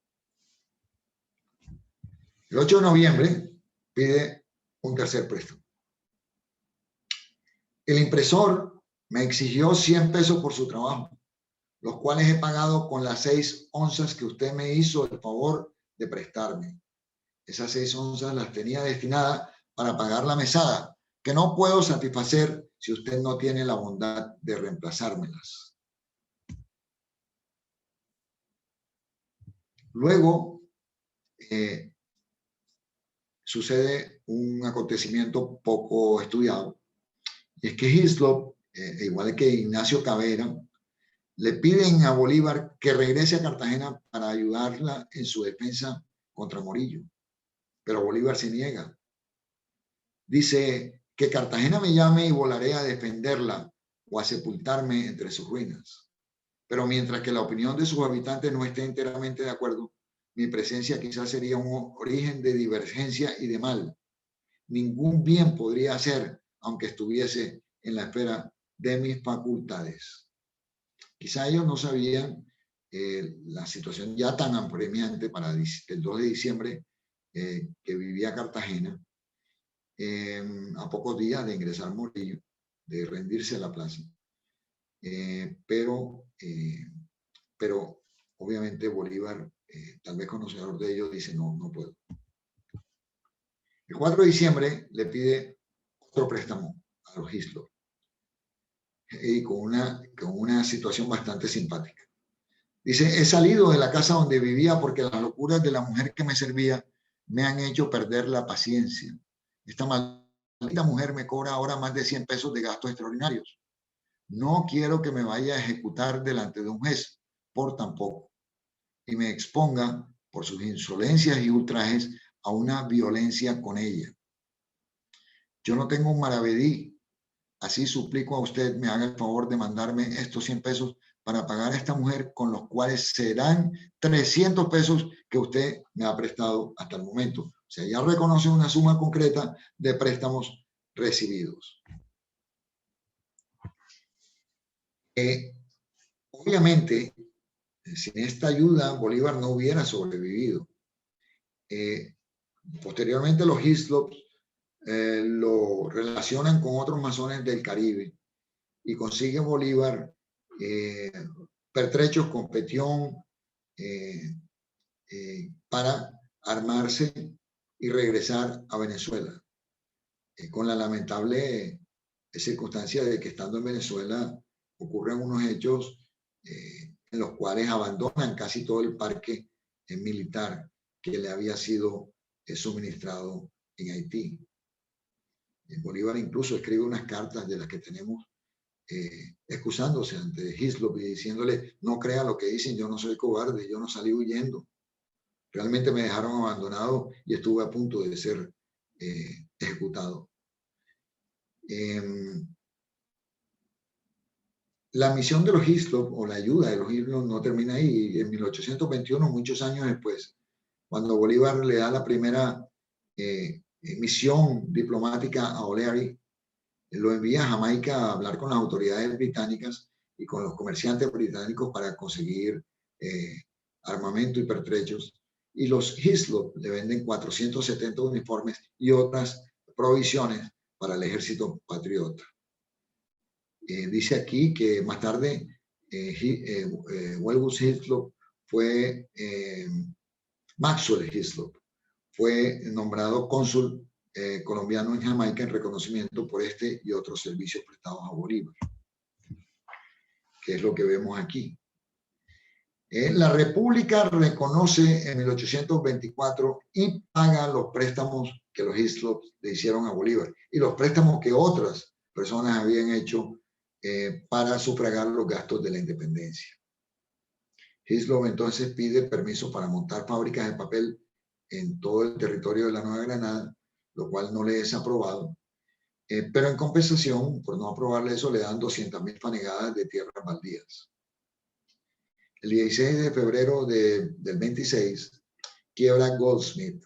El 8 de noviembre pide un tercer préstamo. El impresor me exigió 100 pesos por su trabajo, los cuales he pagado con las 6 onzas que usted me hizo el favor de prestarme. Esas 6 onzas las tenía destinadas para pagar la mesada, que no puedo satisfacer si usted no tiene la bondad de reemplazármelas. Luego, sucede un acontecimiento poco estudiado, y es que Hislop, igual que Ignacio Cavera, le piden a Bolívar que regrese a Cartagena para ayudarla en su defensa contra Morillo, pero Bolívar se niega. Dice que Cartagena me llame y volaré a defenderla o a sepultarme entre sus ruinas. Pero mientras que la opinión de sus habitantes no esté enteramente de acuerdo, mi presencia quizás sería un origen de divergencia y de mal. Ningún bien podría hacer, aunque estuviese en la esfera de mis facultades. Quizá ellos no sabían la situación ya tan apremiante para el 2 de diciembre que vivía Cartagena, a pocos días de ingresar Morillo, de rendirse a la plaza. Pero obviamente Bolívar, tal vez conocedor de ellos, dice no, no puedo. El 4 de diciembre le pide otro préstamo a los Hislop, y con una situación bastante simpática. Dice, he salido de la casa donde vivía porque las locuras de la mujer que me servía me han hecho perder la paciencia. Esta maldita mujer me cobra ahora más de 100 pesos de gastos extraordinarios. No quiero que me vaya a ejecutar delante de un juez por tan poco y me exponga por sus insolencias y ultrajes a una violencia con ella. Yo no tengo un maravedí, así suplico a usted me haga el favor de mandarme estos 100 pesos para pagar a esta mujer, con los cuales serán 300 pesos que usted me ha prestado hasta el momento. O sea, ya reconoce una suma concreta de préstamos recibidos. Obviamente, sin esta ayuda, Bolívar no hubiera sobrevivido. Posteriormente, los Hislops lo relacionan con otros masones del Caribe y consigue Bolívar pertrechos con Petión para armarse y regresar a Venezuela, con la lamentable circunstancia de que estando en Venezuela ocurren unos hechos en los cuales abandonan casi todo el parque militar que le había sido suministrado en Haití. Bolívar incluso escribe unas cartas de las que tenemos excusándose ante Hislop y diciéndole, no crea lo que dicen, yo no soy cobarde, yo no salí huyendo. Realmente me dejaron abandonado y estuve a punto de ser ejecutado. La misión de los Hislop, o la ayuda de los Hislop, no termina ahí. En 1821, muchos años después, cuando Bolívar le da la primera misión diplomática a O'Leary, lo envía a Jamaica a hablar con las autoridades británicas y con los comerciantes británicos para conseguir armamento y pertrechos. Y los Hislop le venden 470 uniformes y otras provisiones para el ejército patriota. Dice aquí que más tarde Welgus Hislop fue, Maxwell Hislop fue nombrado cónsul colombiano en Jamaica en reconocimiento por este y otros servicios prestados a Bolívar, que es lo que vemos aquí. La República reconoce en 1824 y paga los préstamos que los Hislop le hicieron a Bolívar y los préstamos que otras personas habían hecho para sufragar los gastos de la independencia. Hislop entonces pide permiso para montar fábricas de papel en todo el territorio de la Nueva Granada, lo cual no le es aprobado. pero en compensación, por no aprobarle eso, le dan 200.000 fanegadas de tierras baldías. El 16 de febrero del 26, quiebra Goldsmith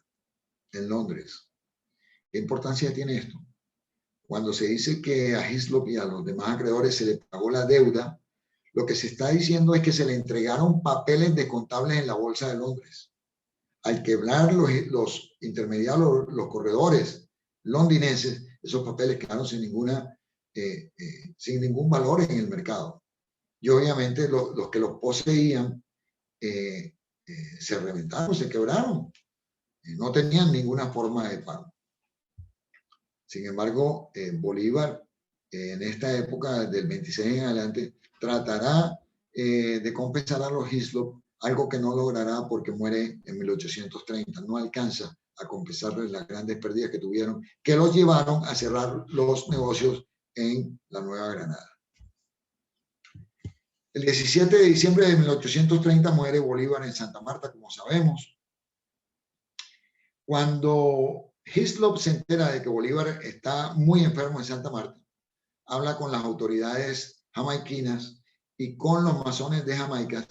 en Londres. ¿Qué importancia tiene esto? Cuando se dice que a Hislop y a los demás acreedores se le pagó la deuda, lo que se está diciendo es que se le entregaron papeles descontables en la Bolsa de Londres. Al quebrar los intermediarios, los corredores londinenses, esos papeles quedaron sin ningún valor en el mercado. Y obviamente los que los poseían se reventaron, se quebraron. No tenían ninguna forma de pago. Sin embargo, Bolívar, en esta época, del 26 en adelante, tratará de compensar a los Hislop, algo que no logrará porque muere en 1830. No alcanza a compensarles las grandes pérdidas que tuvieron, que los llevaron a cerrar los negocios en la Nueva Granada. El 17 de diciembre de 1830 muere Bolívar en Santa Marta, como sabemos. Cuando Hislop se entera de que Bolívar está muy enfermo en Santa Marta, habla con las autoridades jamaiquinas y con los masones de Jamaica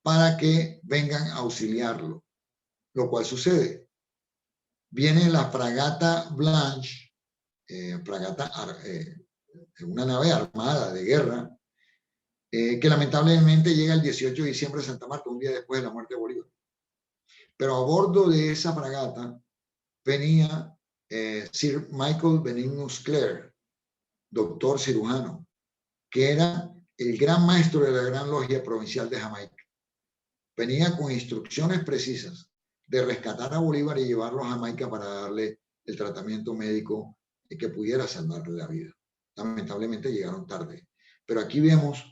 para que vengan a auxiliarlo, lo cual sucede. Viene la fragata Blanche, una nave armada de guerra, que lamentablemente llega el 18 de diciembre a Santa Marta, un día después de la muerte de Bolívar. Pero a bordo de esa fragata venía Sir Michael Benignus Clare, doctor cirujano, que era el gran maestro de la Gran Logia Provincial de Jamaica. Venía con instrucciones precisas de rescatar a Bolívar y llevarlo a Jamaica para darle el tratamiento médico que pudiera salvarle la vida. Lamentablemente llegaron tarde. Pero aquí vemos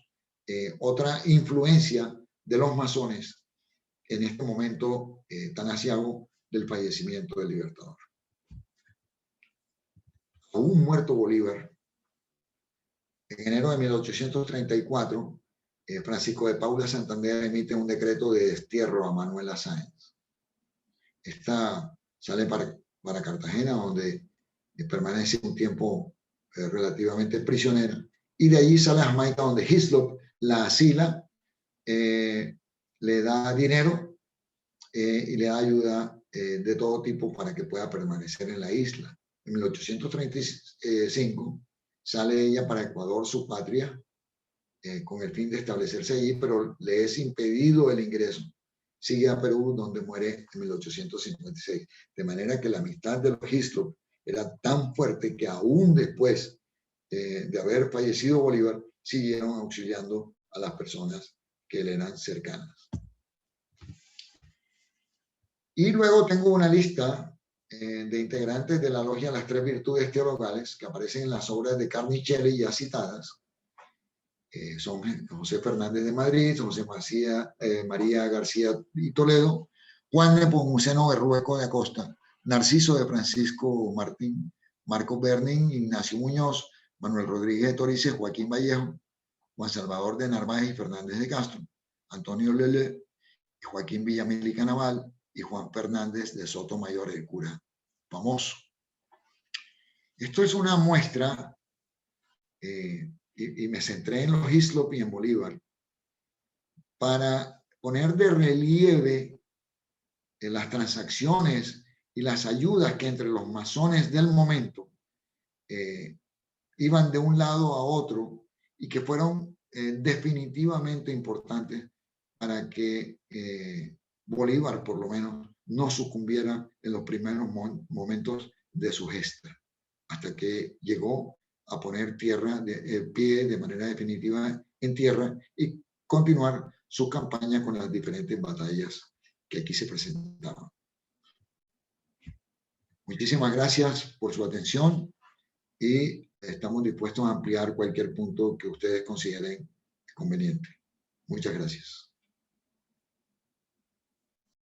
otra influencia de los masones en este momento tan aciago del fallecimiento del Libertador. Aún muerto Bolívar, en enero de 1834, Francisco de Paula Santander emite un decreto de destierro a Manuela Sáenz. Esta sale para Cartagena, donde permanece un tiempo relativamente prisionera, y de allí sale a Jamaica, donde Hislop la asila, le da dinero y le da ayuda de todo tipo para que pueda permanecer en la isla. En 1835 sale ella para Ecuador, su patria, con el fin de establecerse allí, pero le es impedido el ingreso. Sigue a Perú, donde muere en 1856. De manera que la amistad de los Hislop era tan fuerte que aún después de haber fallecido Bolívar, siguieron auxiliando a las personas que le eran cercanas. Y luego tengo una lista de integrantes de la logia Las Tres Virtudes Teologales que aparecen en las obras de Carmichael ya citadas. Son José Fernández de Madrid, José María García y Toledo, Juan Nepomuceno Berrueco de Acosta, Narciso de Francisco Martín, Marcos Bernin, Ignacio Muñoz, Manuel Rodríguez de Torices, Joaquín Vallejo, Juan Salvador de Narváez y Fernández de Castro, Antonio Lele, Joaquín Villamil y Canaval, y Juan Fernández de Sotomayor, el cura famoso. Esto es una muestra, y me centré en los Hislop y en Bolívar, para poner de relieve las transacciones y las ayudas que entre los masones del momento iban de un lado a otro y que fueron definitivamente importantes para que Bolívar, por lo menos, no sucumbiera en los primeros momentos de su gesta, hasta que llegó a poner pie de manera definitiva en tierra y continuar su campaña con las diferentes batallas que aquí se presentaban. Muchísimas gracias por su atención y estamos dispuestos a ampliar cualquier punto que ustedes consideren conveniente. Muchas gracias.